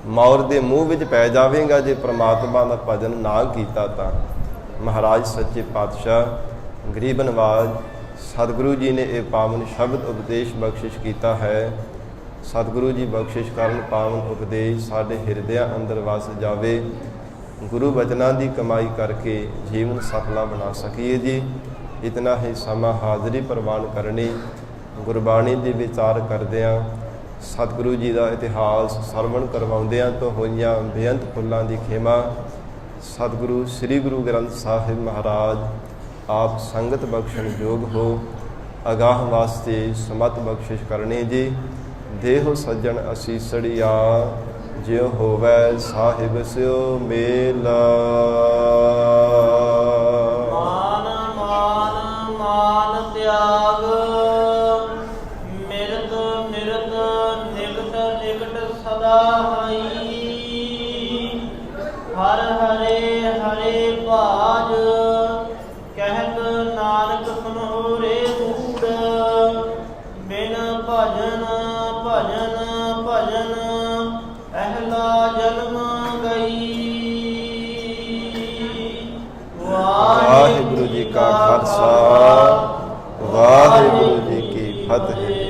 ਮੌਰ ਦੇ ਮੂੰਹ ਵਿੱਚ ਪੈ ਜਾਵੇਗਾ ਜੇ ਪਰਮਾਤਮਾ ਦਾ ਭਜਨ ਨਾ ਕੀਤਾ ਤਾਂ। ਮਹਾਰਾਜ ਸੱਚੇ ਪਾਤਸ਼ਾਹ ਗਰੀਬ ਨਵਾਜ ਸਤਿਗੁਰੂ ਜੀ ਨੇ ਇਹ ਪਾਵਨ ਸ਼ਬਦ ਉਪਦੇਸ਼ ਬਖਸ਼ਿਸ਼ ਕੀਤਾ ਹੈ। ਸਤਿਗੁਰੂ ਜੀ ਬਖਸ਼ਿਸ਼ ਕਰਨ ਪਾਵਨ ਉਪਦੇਸ਼ ਸਾਡੇ ਹਿਰਦਿਆਂ ਅੰਦਰ ਵਸ ਜਾਵੇ, ਗੁਰੂ ਬਚਨਾਂ ਦੀ ਕਮਾਈ ਕਰਕੇ ਜੀਵਨ ਸਫਲਾ ਬਣਾ ਸਕੀਏ ਜੀ। ਇਤਨਾ ਹੀ ਸਮਾਂ ਹਾਜ਼ਰੀ ਪ੍ਰਵਾਨ ਕਰਨੀ, ਗੁਰਬਾਣੀ ਦੇ ਵਿਚਾਰ ਕਰਦਿਆਂ ਸਤਿਗੁਰੂ ਜੀ ਦਾ ਇਤਿਹਾਸ ਸਰਵਣ ਕਰਵਾਉਂਦਿਆਂ ਤੋਂ ਹੋਈਆਂ ਬੇਅੰਤ ਫੁੱਲਾਂ ਦੀ ਖੇਮਾ ਸਤਿਗੁਰੂ ਸ੍ਰੀ ਗੁਰੂ ਗ੍ਰੰਥ ਸਾਹਿਬ ਮਹਾਰਾਜ ਆਪ ਸੰਗਤ ਬਖਸ਼ਣ ਯੋਗ ਹੋ, ਅਗਾਹ ਵਾਸਤੇ ਸਮਤ ਬਖਸ਼ਿਸ਼ ਕਰਨੀ ਜੀ। ਦੇਹੋ ਸੱਜਣ ਅਸੀਸੜੀਆ, ਜਿਉ ਹੋਵੈ ਸਾਹਿਬ ਸਿਓ ਮੇਲਾ। ਮਾਨ ਮਾਨ ਮਾਨ ਤਿਆਗ, ਮਿਰਤ ਮਿਰਤ ਨਿਕਟ ਨਿਕਟ ਸਦਾ ਹਈ, ਹਰ ਹਰੇ ਹਰੇ ਭਾਜ, ਕਹਿਤ ਨਾਨਕ ਸੁਨੋ ਰੇ ਮੂੜ, ਬਿਨ ਭਜਨ ਭਜਨ ਭਜਨ ਅਹਿਲਾ ਜਨਮ ਗਈ। ਵਾਹਿਗੁਰੂ ਜੀ ਕਾ ਖਾਲਸਾ, ਵਾਹਿਗੁਰੂ ਜੀ ਕੀ ਫਤਿਹ।